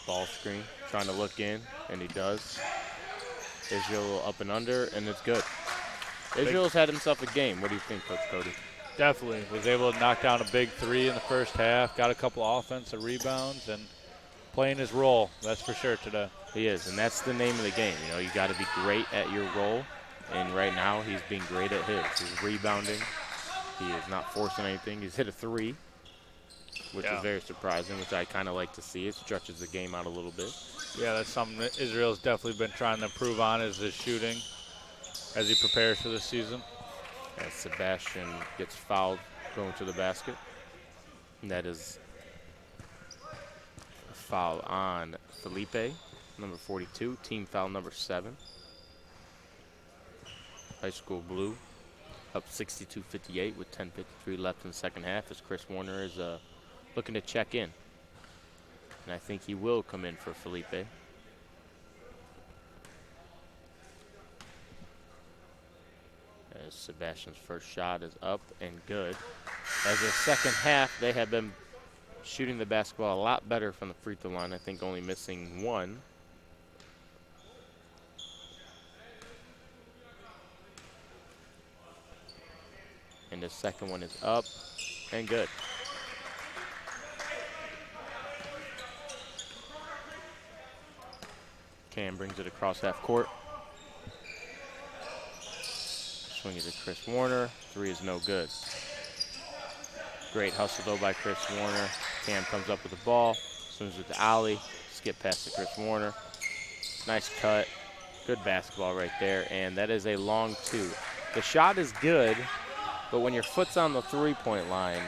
Ball screen, trying to look in, and he does. Israel up and under, and it's good. Israel's had himself a game. What do you think, Coach Cody? Definitely was able to knock down a big 3 in the first half, got a couple offensive rebounds, and playing his role, that's for sure today. He is, and that's the name of the game. You know, you got to be great at your role, and right now he's being great at his. He's rebounding. He is not forcing anything. He's hit a 3, which is very surprising, which I kind of like to see. It stretches the game out a little bit. Yeah, that's something that Israel's definitely been trying to improve on, is his shooting as he prepares for this season. As Sebastian gets fouled going to the basket. And that is a foul on Felipe, number 42, team foul number 7. High school blue up 62-58 with 10:53 left in the second half as Chris Warner is looking to check in. And I think he will come in for Felipe. As Sebastian's first shot is up and good. As the second half, they have been shooting the basketball a lot better from the free throw line. I think only missing one. And the second one is up and good. Cam brings it across half court. Swing it to Chris Warner. Three is no good. Great hustle though by Chris Warner. Cam comes up with the ball. Swings it to Ollie. Skip past to Chris Warner. Nice cut. Good basketball right there. And that is a long two. The shot is good, but when your foot's on the three-point line,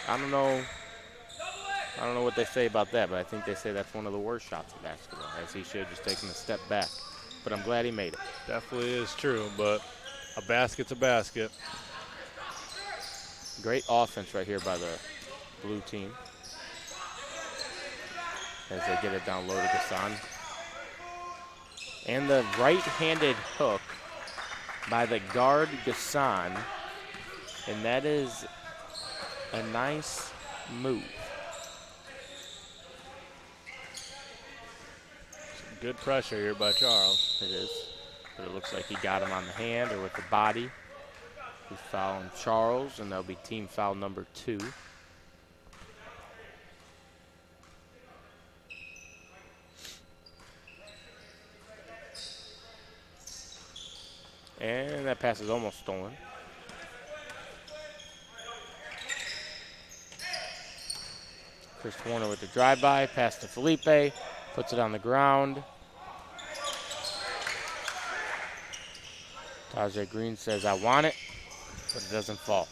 I don't know what they say about that, but I think they say that's one of the worst shots in basketball, as he should have just taken a step back. But I'm glad he made it. Definitely is true, but a basket's a basket. Great offense right here by the blue team as they get it down low to Gassan. And the right-handed hook by the guard Gassan, and that is a nice move. Some good pressure here by Charles. It is, but it looks like he got him on the hand or with the body. He's fouling Charles, and that'll be team foul number 2. And that pass is almost stolen. Chris Warner with the drive-by, pass to Felipe, puts it on the ground. Tajay Green says, I want it, but it doesn't fall.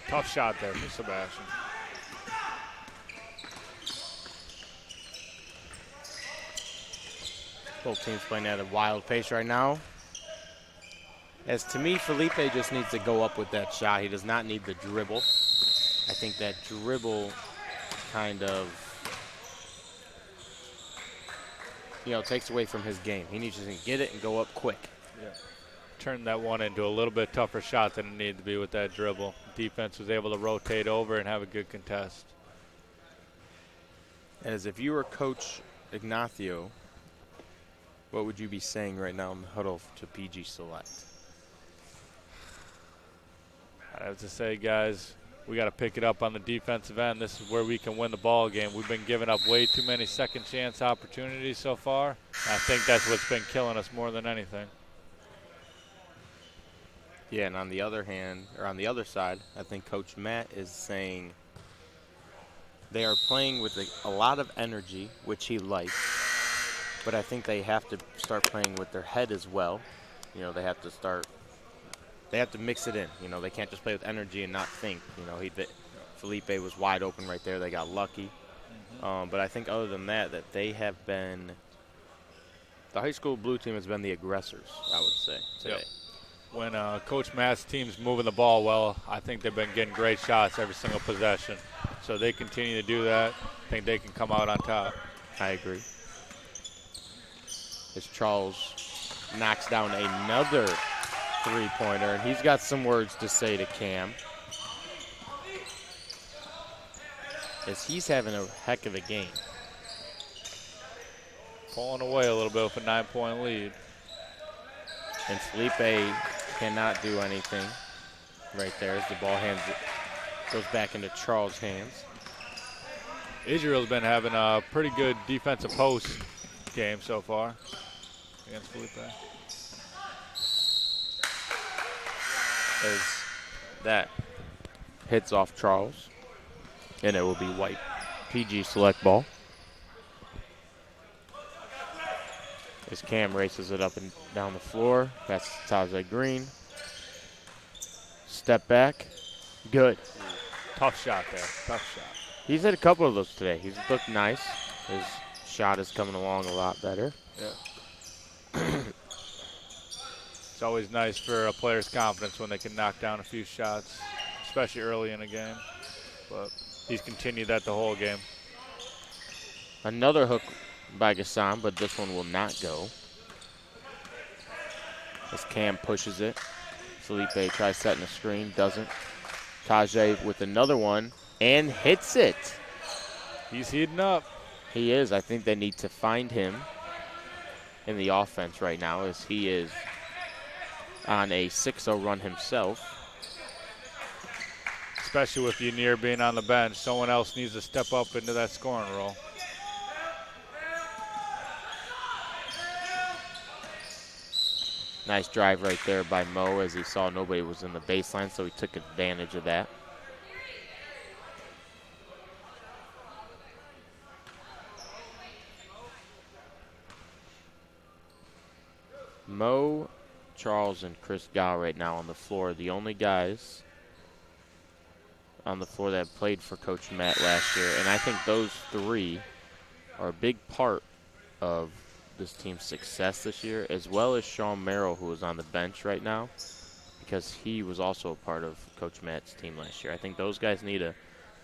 Tough shot there for Sebastian. Both teams playing at a wild pace right now. As to me, Felipe just needs to go up with that shot. He does not need the dribble. I think that dribble kind of, takes away from his game. He needs to get it and go up quick. Yeah. Turned that one into a little bit tougher shot than it needed to be with that dribble. Defense was able to rotate over and have a good contest. As if you were Coach Ignacio, what would you be saying right now in the huddle to PG Select? I have to say, guys, we got to pick it up on the defensive end. This is where we can win the ball game. We've been giving up way too many second chance opportunities so far. I think that's what's been killing us more than anything. Yeah, and on the other side, I think Coach Matt is saying they are playing with a lot of energy, which he likes, but I think they have to start playing with their head as well. They have to mix it in. They can't just play with energy and not think. Felipe was wide open right there. They got lucky. But I think other than that they have been – the high school blue team has been the aggressors, I would say, today. Yep. When Coach Matt's team's moving the ball well, I think they've been getting great shots every single possession. So they continue to do that. I think they can come out on top. I agree. As Charles knocks down another three-pointer, and he's got some words to say to Cam. As he's having a heck of a game. Pulling away a little bit with a 9-point lead. And Felipe cannot do anything right there as the ball goes back into Charles' hands. Israel's been having a pretty good defensive post game so far against Felipe. As that hits off Charles, and it will be white PG Select ball. As Cam races it up and down the floor, that's Tajay Green. Step back, good. Tough shot there, tough shot. He's hit a couple of those today. He's looked nice. His shot is coming along a lot better. Yeah. It's always nice for a player's confidence when they can knock down a few shots, especially early in a game. But he's continued that the whole game. Another hook by Gassan, but this one will not go. As Cam pushes it. Felipe tries setting a screen, doesn't. Tajay with another one and hits it. He's heating up. He is. I think they need to find him in the offense right now, as he is on a 6-0 run himself. Especially with Yanir being on the bench. Someone else needs to step up into that scoring role. Nice drive right there by Mo, as he saw nobody was in the baseline, so he took advantage of that. Mo, Charles, and Chris Gow right now on the floor, the only guys on the floor that played for Coach Matt last year. And I think those three are a big part of this team's success this year, as well as Sean Merrill, who is on the bench right now, because he was also a part of Coach Matt's team last year. I think those guys need to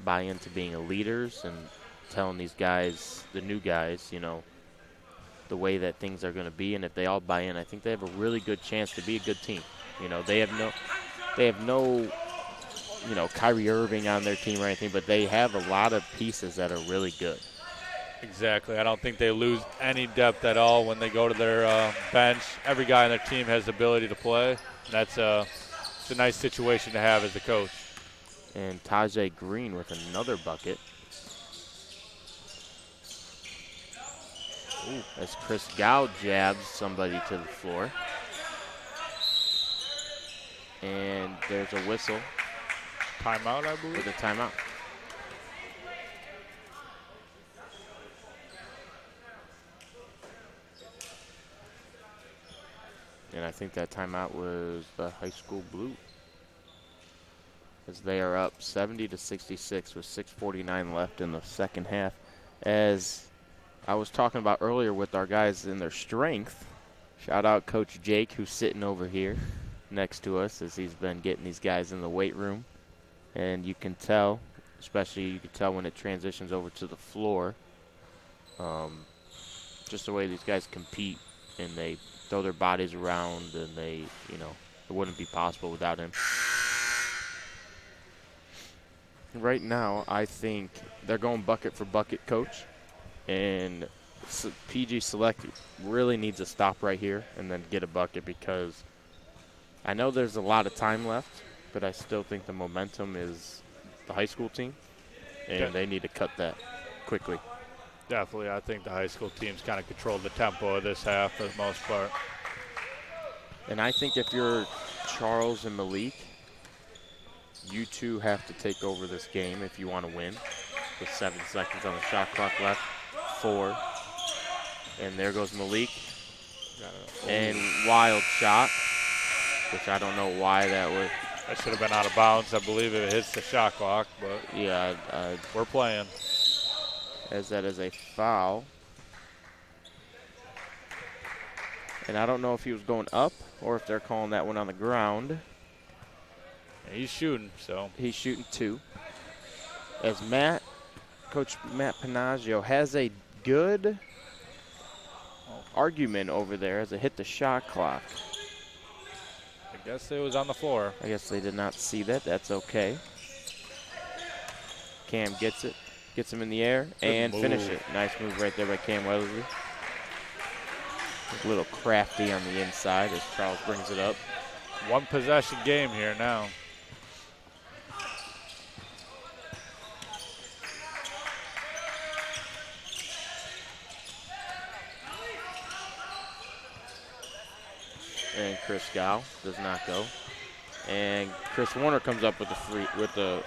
buy into being leaders and telling these guys, the new guys, you know, the way that things are going to be. And if they all buy in, I think they have a really good chance to be a good team. You know, they have no, you know, Kyrie Irving on their team or anything, but they have a lot of pieces that are really good. Exactly. I don't think they lose any depth at all when they go to their bench. Every guy on their team has the ability to play. It's a nice situation to have as a coach. And Tajay Green with another bucket. Ooh, as Chris Gow jabs somebody to the floor. And there's a whistle. Timeout, I believe. With a timeout. And I think that timeout was the high school Blue, as they are up 70-66 with 6:49 left in the second half. As I was talking about earlier with our guys in their strength, shout out Coach Jake, who's sitting over here next to us, as he's been getting these guys in the weight room. And you can tell, especially you can tell when it transitions over to the floor, just the way these guys compete and they throw their bodies around, and they, you know, it wouldn't be possible without him. Right now, I think they're going bucket for bucket, Coach, and PG Select really needs to stop right here and then get a bucket, because I know there's a lot of time left, but I still think the momentum is the high school team, and they need to cut that quickly. Definitely. I think the high school teams kind of controlled the tempo of this half for the most part. And I think if you're Charles and Malik, you two have to take over this game if you want to win. With 7 seconds on the shot clock left. 4. And there goes Malik. And wild shot, which I don't know why that would. That should have been out of bounds. I believe it hits the shot clock, but yeah, we're playing. As that is a foul. And I don't know if he was going up or if they're calling that one on the ground. Yeah, he's shooting, so. He's shooting 2. As Coach Matt Panaggio has a good argument over there as it hit the shot clock. I guess it was on the floor. I guess they did not see that. That's okay. Cam gets it. Gets him in the air and finish it. Nice move right there by Cam Weatherly. A little crafty on the inside as Charles brings it up. 1 possession game here now. And Chris Gow does not go. And Chris Warner comes up with the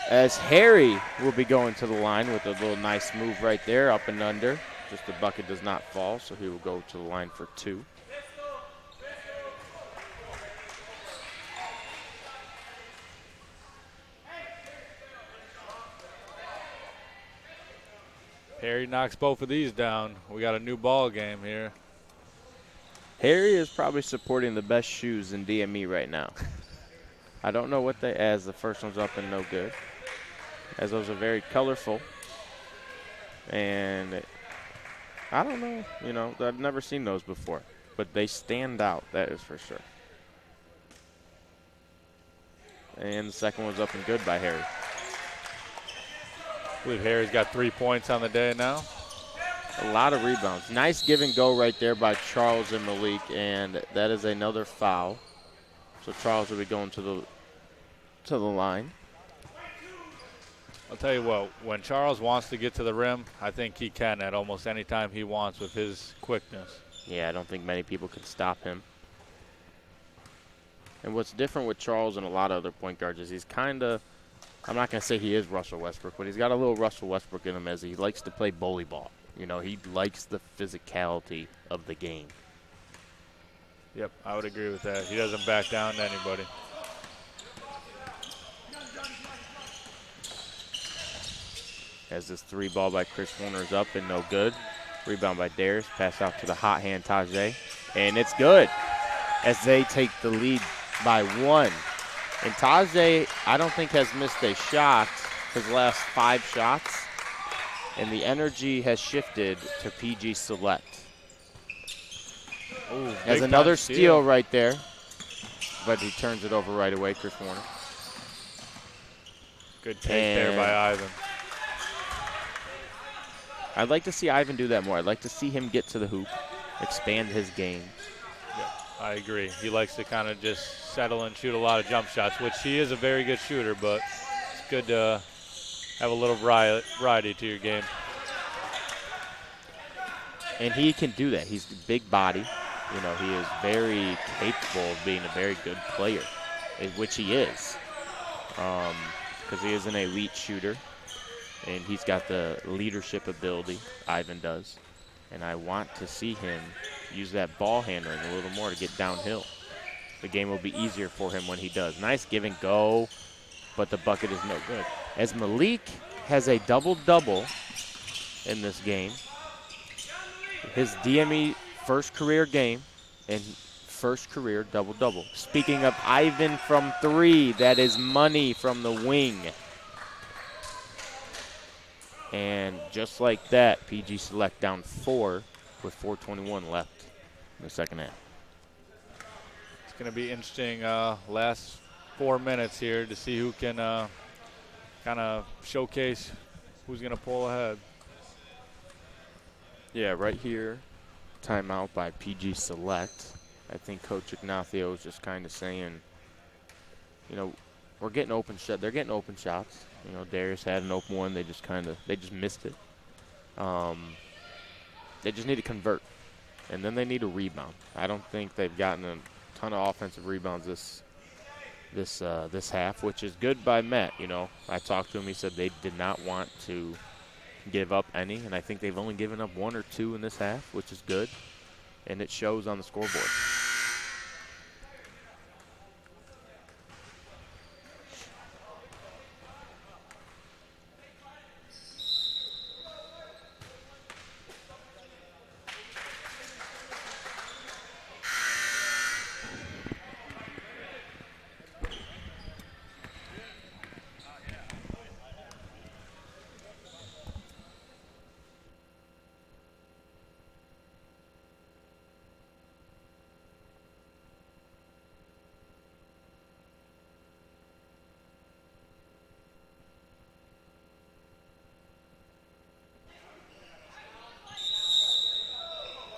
as Harry will be going to the line with a little nice move right there, up and under. Just the bucket does not fall, so he will go to the line for 2. Harry knocks both of these down. We got a new ball game here. Harry is probably supporting the best shoes in DME right now. I don't know what as the first one's up and no good. As those are very colorful. And I don't know, I've never seen those before. but they stand out, that is for sure. And the second one's up and good by Harry. I believe Harry's got 3 points on the day now. A lot of rebounds. Nice give and go right there by Charles and Malik, and that is another foul. So Charles will be going to the line. I'll tell you what, when Charles wants to get to the rim, I think he can at almost any time he wants with his quickness. Yeah, I don't think many people can stop him. And what's different with Charles and a lot of other point guards is he's kind of, I'm not going to say he is Russell Westbrook, but he's got a little Russell Westbrook in him as he likes to play bully ball. You know, he likes the physicality of the game. Yep, I would agree with that. He doesn't back down to anybody. As this 3 ball by Chris Warner is up and no good. Rebound by Darius. Pass out to the hot hand Tajay. And it's good as they take the lead by 1. And Tajay, I don't think, has missed a shot his last 5 shots. And the energy has shifted to PG Select. Ooh, As another steal right there. But he turns it over right away, Chris Warner. Good take there by Ivan. I'd like to see Ivan do that more. I'd like to see him get to the hoop, expand his game. Yeah, I agree. He likes to kind of just settle and shoot a lot of jump shots, which he is a very good shooter, but it's good to have a little variety to your game. And he can do that. He's a big body. You know, he is very capable of being a very good player, which he is, because he is an elite shooter. And he's got the leadership ability, Ivan does. And I want to see him use that ball handling a little more to get downhill. The game will be easier for him when he does. Nice give and go, but the bucket is no good. As Malik has a double-double in this game, his DME first career game and first career double-double. Speaking of Ivan from 3, that is money from the wing. And just like that, PG Select down 4 with 4:21 left in the second half. It's going to be interesting last 4 minutes here to see who can kind of showcase who's going to pull ahead. Yeah, right here, timeout by PG Select. I think Coach Ignacio is just kind of saying, you know, we're getting open shot. They're getting open shots. You know, Darius had an open one. They just missed it. They just need to convert, and then they need a rebound. I don't think they've gotten a ton of offensive rebounds this half, which is good by Matt. You know, I talked to him. He said they did not want to give up any, and I think they've only given up 1 or 2 in this half, which is good, and it shows on the scoreboard.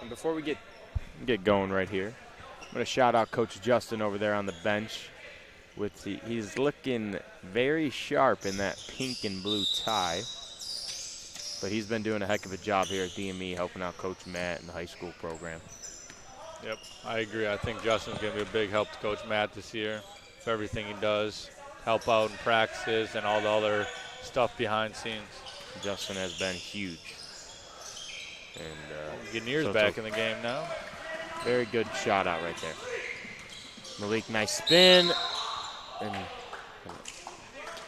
And before we get going right here, I'm going to shout out Coach Justin over there on the bench. He's looking very sharp in that pink and blue tie. But he's been doing a heck of a job here at DME, helping out Coach Matt in the high school program. Yep, I agree. I think Justin's going to be a big help to Coach Matt this year for everything he does, help out in practices and all the other stuff behind scenes. Justin has been huge. And Ganier's back in the game now. Very good shot out right there. Malik, nice spin. And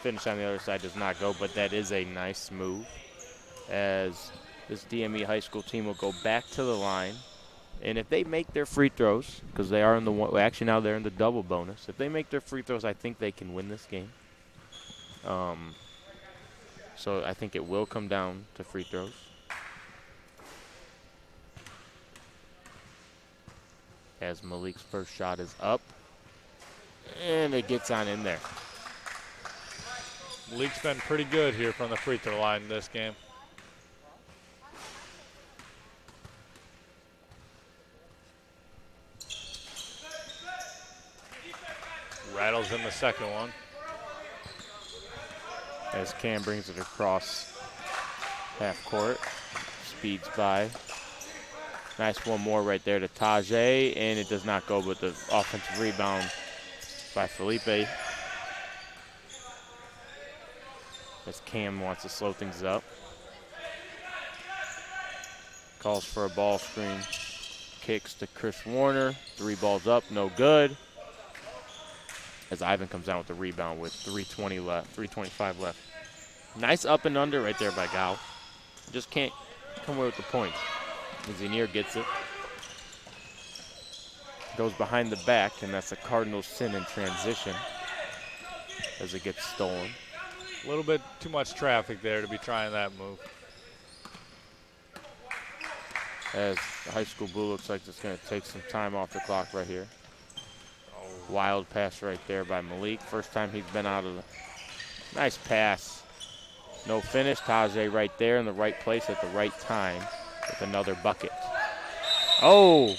finish on the other side does not go, but that is a nice move. As this DME high school team will go back to the line. And if they make their free throws, because they are in the one, actually now they're in the double bonus. If they make their free throws, I think they can win this game. So I think it will come down to free throws. as Malik's first shot is up. And it gets on in there. Malik's been pretty good here from the free throw line this game. Rattles in the second one. As Cam brings it across half court. Speeds by. Nice one more right there to Tajay, and it does not go, but the offensive rebound by Felipe. As Cam wants to slow things up. Calls for a ball screen. Kicks to Chris Warner. 3 balls up, no good. As Ivan comes down with the rebound with 3:25 left. Nice up and under right there by Gao. Just can't come away with the points. Zenier gets it. Goes behind the back, and that's a Cardinal sin in transition as it gets stolen. A little bit too much traffic there to be trying that move. As the high school blue looks like it's going to take some time off the clock right here. Wild pass right there by Malik. First time he's been out of the... Nice pass. No finish. Tajay right there in the right place at the right time with another bucket. Oh!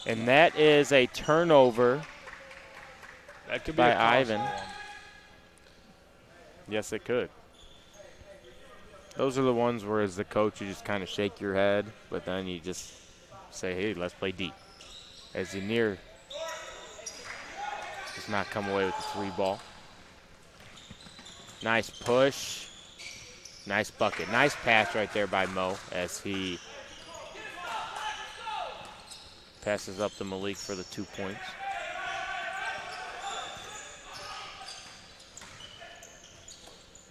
And that is a turnover that could be by a Ivan. one. Yes, it could. Those are the ones where as the coach you just kind of shake your head, but then you just say, hey, let's play deep. As Zenier does not come away with the 3 ball. Nice push. Nice bucket. Nice pass right there by Mo as he passes up to Malik for the 2 points.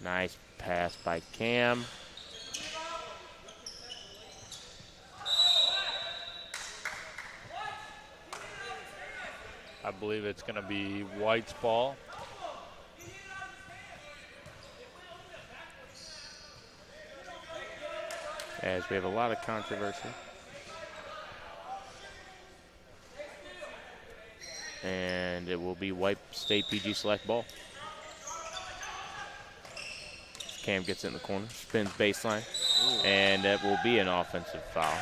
Nice pass by Cam. I believe it's going to be White's ball. As we have a lot of controversy. And it will be White State PG Select ball. Cam gets it in the corner, spins baseline, and that will be an offensive foul.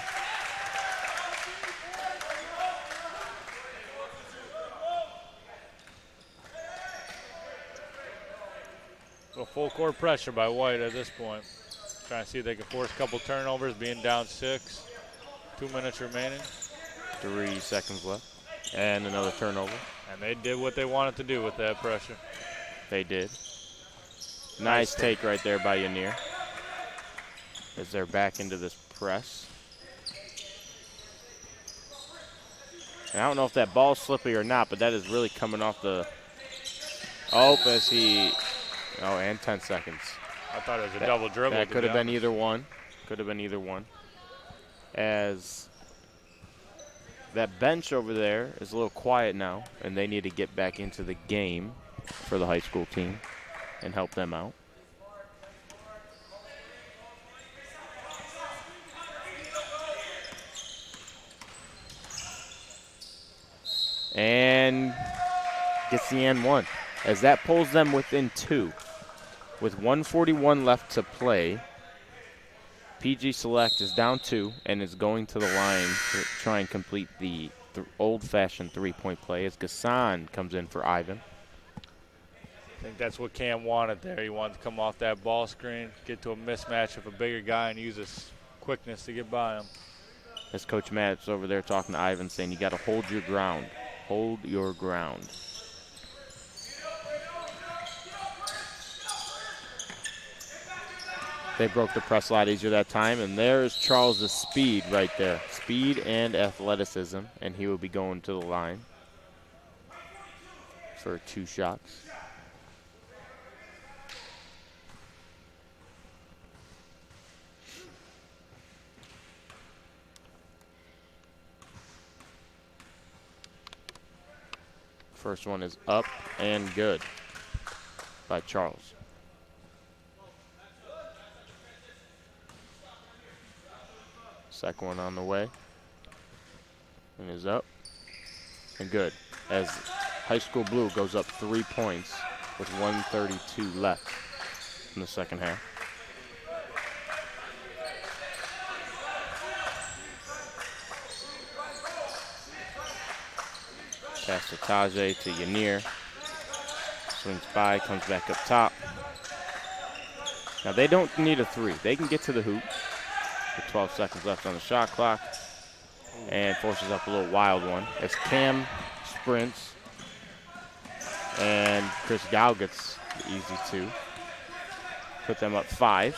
Well, full court pressure by White at this point. Trying to see if they can force a couple turnovers, being down 6. 2 minutes remaining. 3 seconds left. And another turnover. And they did what they wanted to do with that pressure. They did. Nice take right there by Yanir. As they're back into this press. And I don't know if that ball's slippery or not, but that is really coming off the... Oh, as he... Oh, and 10 seconds. I thought it was a double dribble. That could have been either one. Could have been either one. As that bench over there is a little quiet now, and they need to get back into the game for the high school team and help them out. And gets the and 1 as that pulls them within 2. With 1:41 left to play, PG Select is down 2 and is going to the line to try and complete the old-fashioned 3-point play as Gassan comes in for Ivan. I think that's what Cam wanted there. He wanted to come off that ball screen, get to a mismatch of a bigger guy, and use his quickness to get by him. As Coach Matt's over there talking to Ivan, saying you got to hold your ground. Hold your ground. They broke the press a lot easier that time, and there's Charles' speed right there. Speed and athleticism, and he will be going to the line for 2 shots. First one is up and good by Charles. Second one on the way and is up. and good, as High School Blue goes up 3 points with 1:32 left in the second half. Pass to Tajay to Yanir. Swings by, comes back up top. Now they don't need a three. They can get to the hoop with 12 seconds left on the shot clock and forces up a little wild one as Cam sprints and Chris Gow gets the easy two. Put them up 5.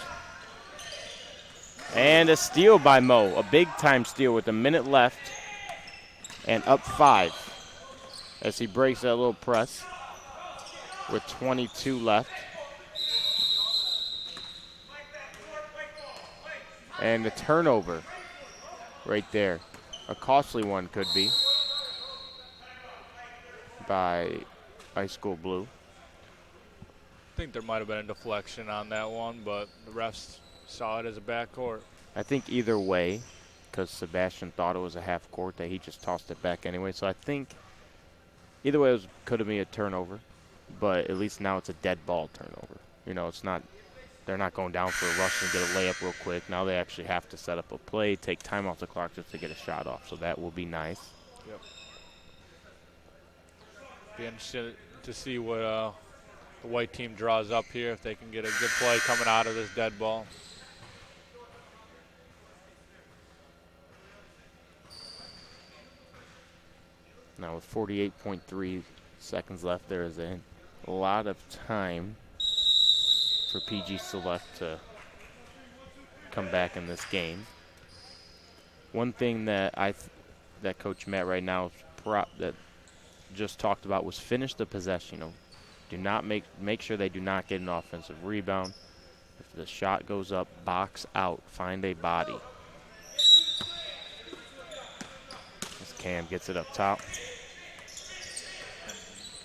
And a steal by Mo, a big time steal with a minute left and up 5 as he breaks that little press with 22 left. And the turnover right there, a costly one could be by High School Blue. I think there might have been a deflection on that one, but the refs saw it as a backcourt. I think either way, because Sebastian thought it was a half court, that he just tossed it back anyway. So I think either way it could have been a turnover, but at least now it's a dead ball turnover. You know, it's not, they're not going down for a rush and get a layup real quick. Now they actually have to set up a play, take time off the clock just to get a shot off. So that will be nice. Yep. Be interested to see what the white team draws up here, if they can get a good play coming out of this dead ball. Now with 48.3 seconds left, there is a lot of time for PG Select to come back in this game. One thing that that Coach Matt right now that just talked about was finish the possession. You know, do not make sure they do not get an offensive rebound. If the shot goes up, box out, find a body. As Cam gets it up top.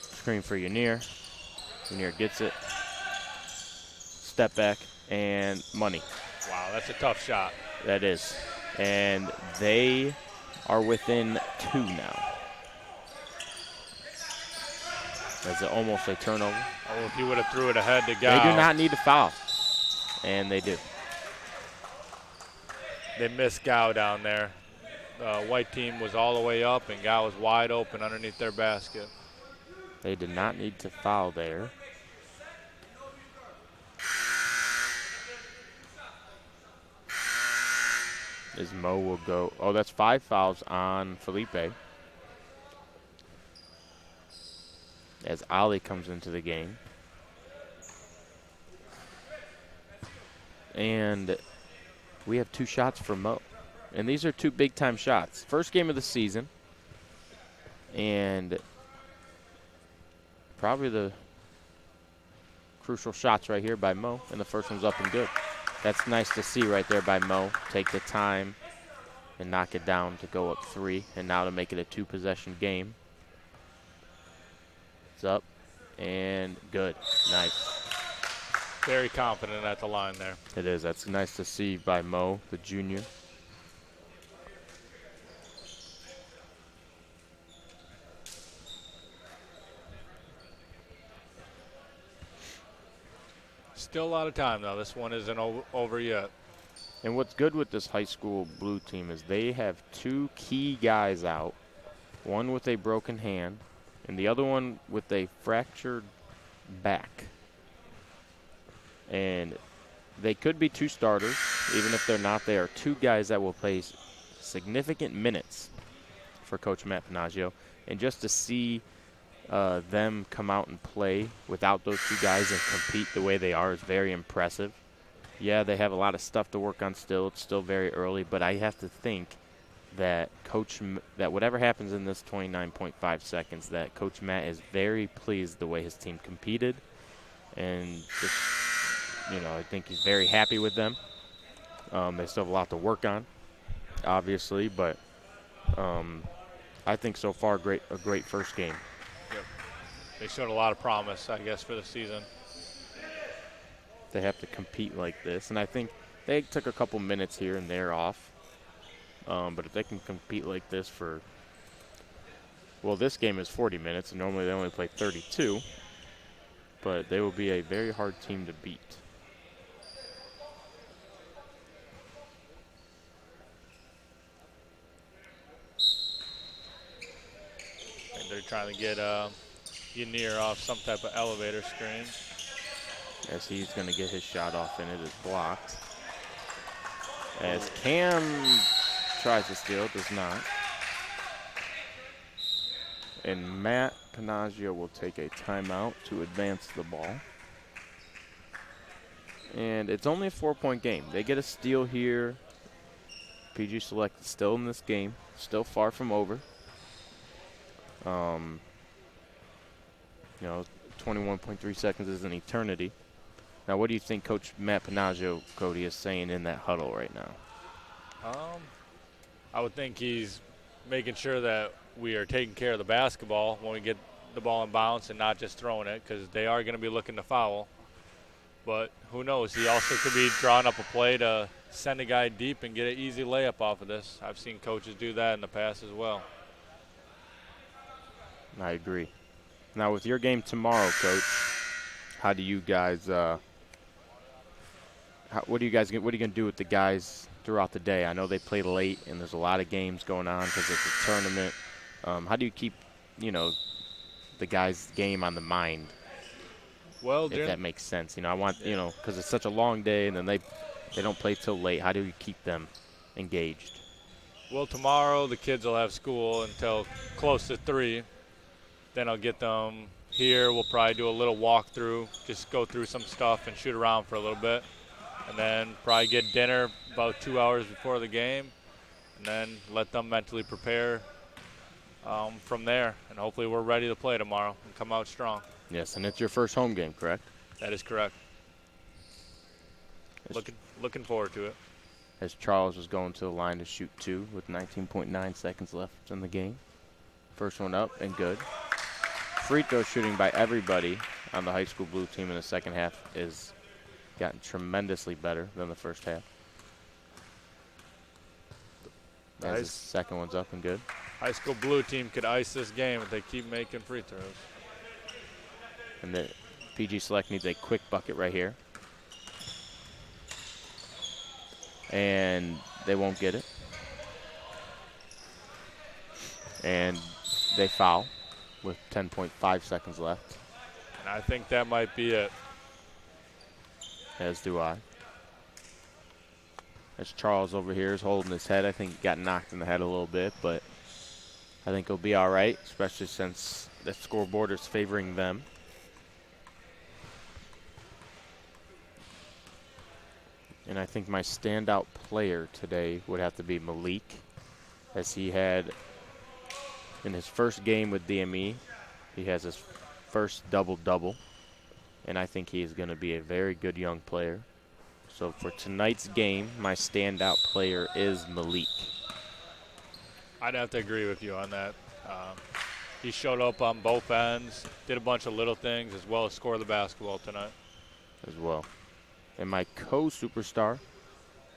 Screen for Yanir. Yanir gets it. Step back and money. Wow, that's a tough shot. That is. And they are within 2 now. That's almost a turnover. Oh, if he would have threw it ahead to Gow. They do not need to foul. And they do. They missed Gow down there. The white team was all the way up, and Gow was wide open underneath their basket. They did not need to foul there. As Mo will go. Oh, that's 5 fouls on Felipe. As Ali comes into the game. And we have 2 shots for Mo. And these are 2 big-time shots. First game of the season. And probably the crucial shots right here by Mo. And the first one's up and good. That's nice to see right there by Mo. Take the time and knock it down to go up 3. And now to make it a 2-possession game. It's up and good. Nice. Very confident at the line there. It is. That's nice to see by Mo, the junior. Still a lot of time, though. This one isn't over yet. And what's good with this High School Blue team is they have 2 key guys out, one with a broken hand and the other one with a fractured back. And they could be 2 starters. Even if they're not, they are 2 guys that will play significant minutes for Coach Matt Panaggio. And just to see them come out and play without those 2 guys and compete the way they are is very impressive. Yeah, they have a lot of stuff to work on still. It's still very early, but I have to think that that whatever happens in this 29.5 seconds, that Coach Matt is very pleased the way his team competed, and just, you know, I think he's very happy with them. They still have a lot to work on, obviously, but I think so far a great first game. Yep. They showed a lot of promise, I guess, for the season. They have to compete like this, and I think they took a couple minutes here and there off. But if they can compete like this for Well, this game is 40 minutes, and normally they only play 32. But they will be a very hard team to beat. And they're trying to get Yanir off some type of elevator screen. As he's going to get his shot off, and it is blocked. As Cam tries to steal, does not. And Matt Panaggio will take a timeout to advance the ball. And it's only a 4-point game. They get a steal here. PG Select is still in this game, still far from over. 21.3 seconds is an eternity. Now, what do you think Coach Matt Panaggio, Cody, is saying in that huddle right now? I would think he's making sure that we are taking care of the basketball when we get the ball in bounds and not just throwing it, because they are going to be looking to foul. But who knows? He also could be drawing up a play to send a guy deep and get an easy layup off of this. I've seen coaches do that in the past as well. I agree. Now, with your game tomorrow, Coach, how do you guys? What are you going to do with the guys throughout the day? I know they play late, and there's a lot of games going on because it's a tournament. How do you keep, the guys' game on the mind? Well, if that makes sense, I want because it's such a long day, and then they don't play till late. How do you keep them engaged? Well, tomorrow the kids will have school until close to 3. Then I'll get them here. We'll probably do a little walkthrough, just go through some stuff and shoot around for a little bit. And then probably get dinner about 2 hours before the game, and then let them mentally prepare from there. And hopefully we're ready to play tomorrow and come out strong. Yes, and it's your first home game, correct? That is correct. Looking forward to it. As Charles was going to the line to shoot 2 with 19.9 seconds left in the game. First one up and good. Free throw shooting by everybody on the high school blue team in the second half is gotten tremendously better than the first half. As the second one's up and good. High school blue team could ice this game if they keep making free throws. And the PG Select needs a quick bucket right here. And they won't get it. And they foul with 10.5 seconds left. And I think that might be it. As do I. As Charles over here is holding his head. I think he got knocked in the head a little bit, but I think he'll be all right, especially since the scoreboard is favoring them. And I think my standout player today would have to be Malik, as he had in his first game with DME, he has his first double-double, and I think he is going to be a very good young player. So for tonight's game, my standout player is Malik. I'd have to agree with you on that. He showed up on both ends, did a bunch of little things, as well as score the basketball tonight. As well. And my co-superstar,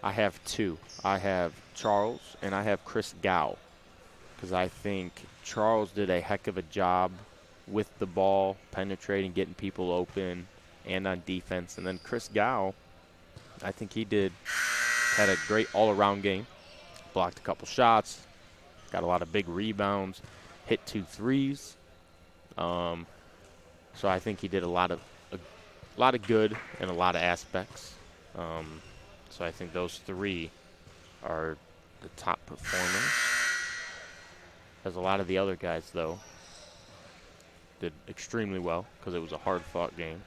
I have 2. I have Charles and I have Chris Gow, because I think Charles did a heck of a job with the ball, penetrating, getting people open, and on defense. And then Chris Gow, I think he had a great all-around game. Blocked a couple shots, got a lot of big rebounds, hit 2 threes. So I think he did a lot of good in a lot of aspects. So I think those 3 are the top performers. As a lot of the other guys, though, did extremely well because it was a hard-fought game.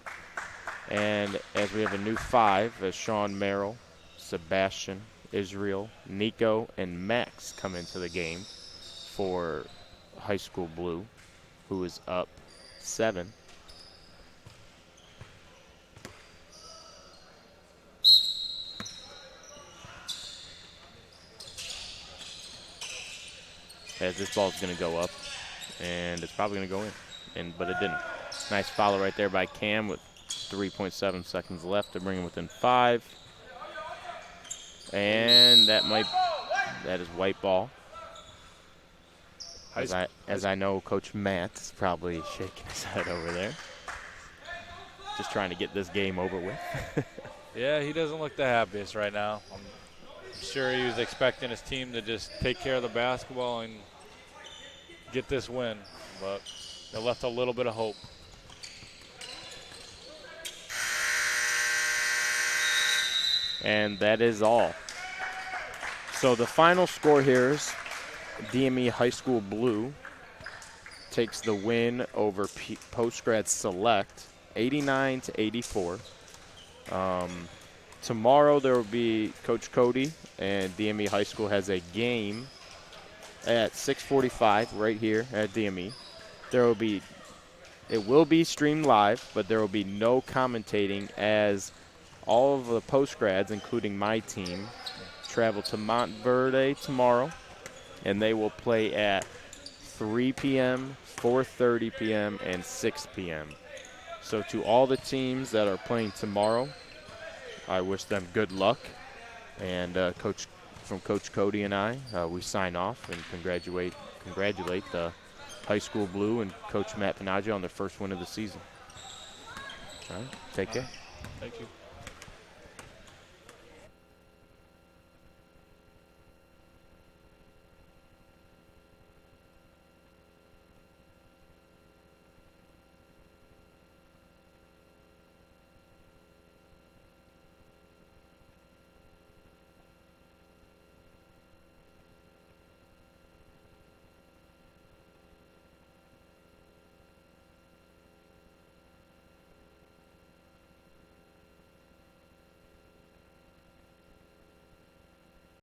And as we have a new 5, as Sean Merrill, Sebastian, Israel, Nico, and Max come into the game for high school blue, who is up 7. As this ball's going to go up, and it's probably going to go in, but it didn't. Nice follow right there by Cam with 3.7 seconds left to bring him within 5. And that is white ball. As I know, Coach Matt's probably shaking his head over there, just trying to get this game over with. Yeah, he doesn't look the happiest right now. I'm sure he was expecting his team to just take care of the basketball and get this win, but they left a little bit of hope. And that is all. So the final score here is DME High School Blue takes the win over Postgrad Select, 89-84. Tomorrow there will be Coach Cody, and DME High School has a game at 6:45 right here at DME. It will be streamed live, but there will be no commentating as all of the postgrads, including my team, travel to Montverde tomorrow, and they will play at 3 p.m., 4:30 p.m., and 6 p.m. So to all the teams that are playing tomorrow, I wish them good luck. And Coach Cody and I, we sign off and congratulate the High School Blue and Coach Matt Panaggio on their first win of the season. All right, take care. Thank you.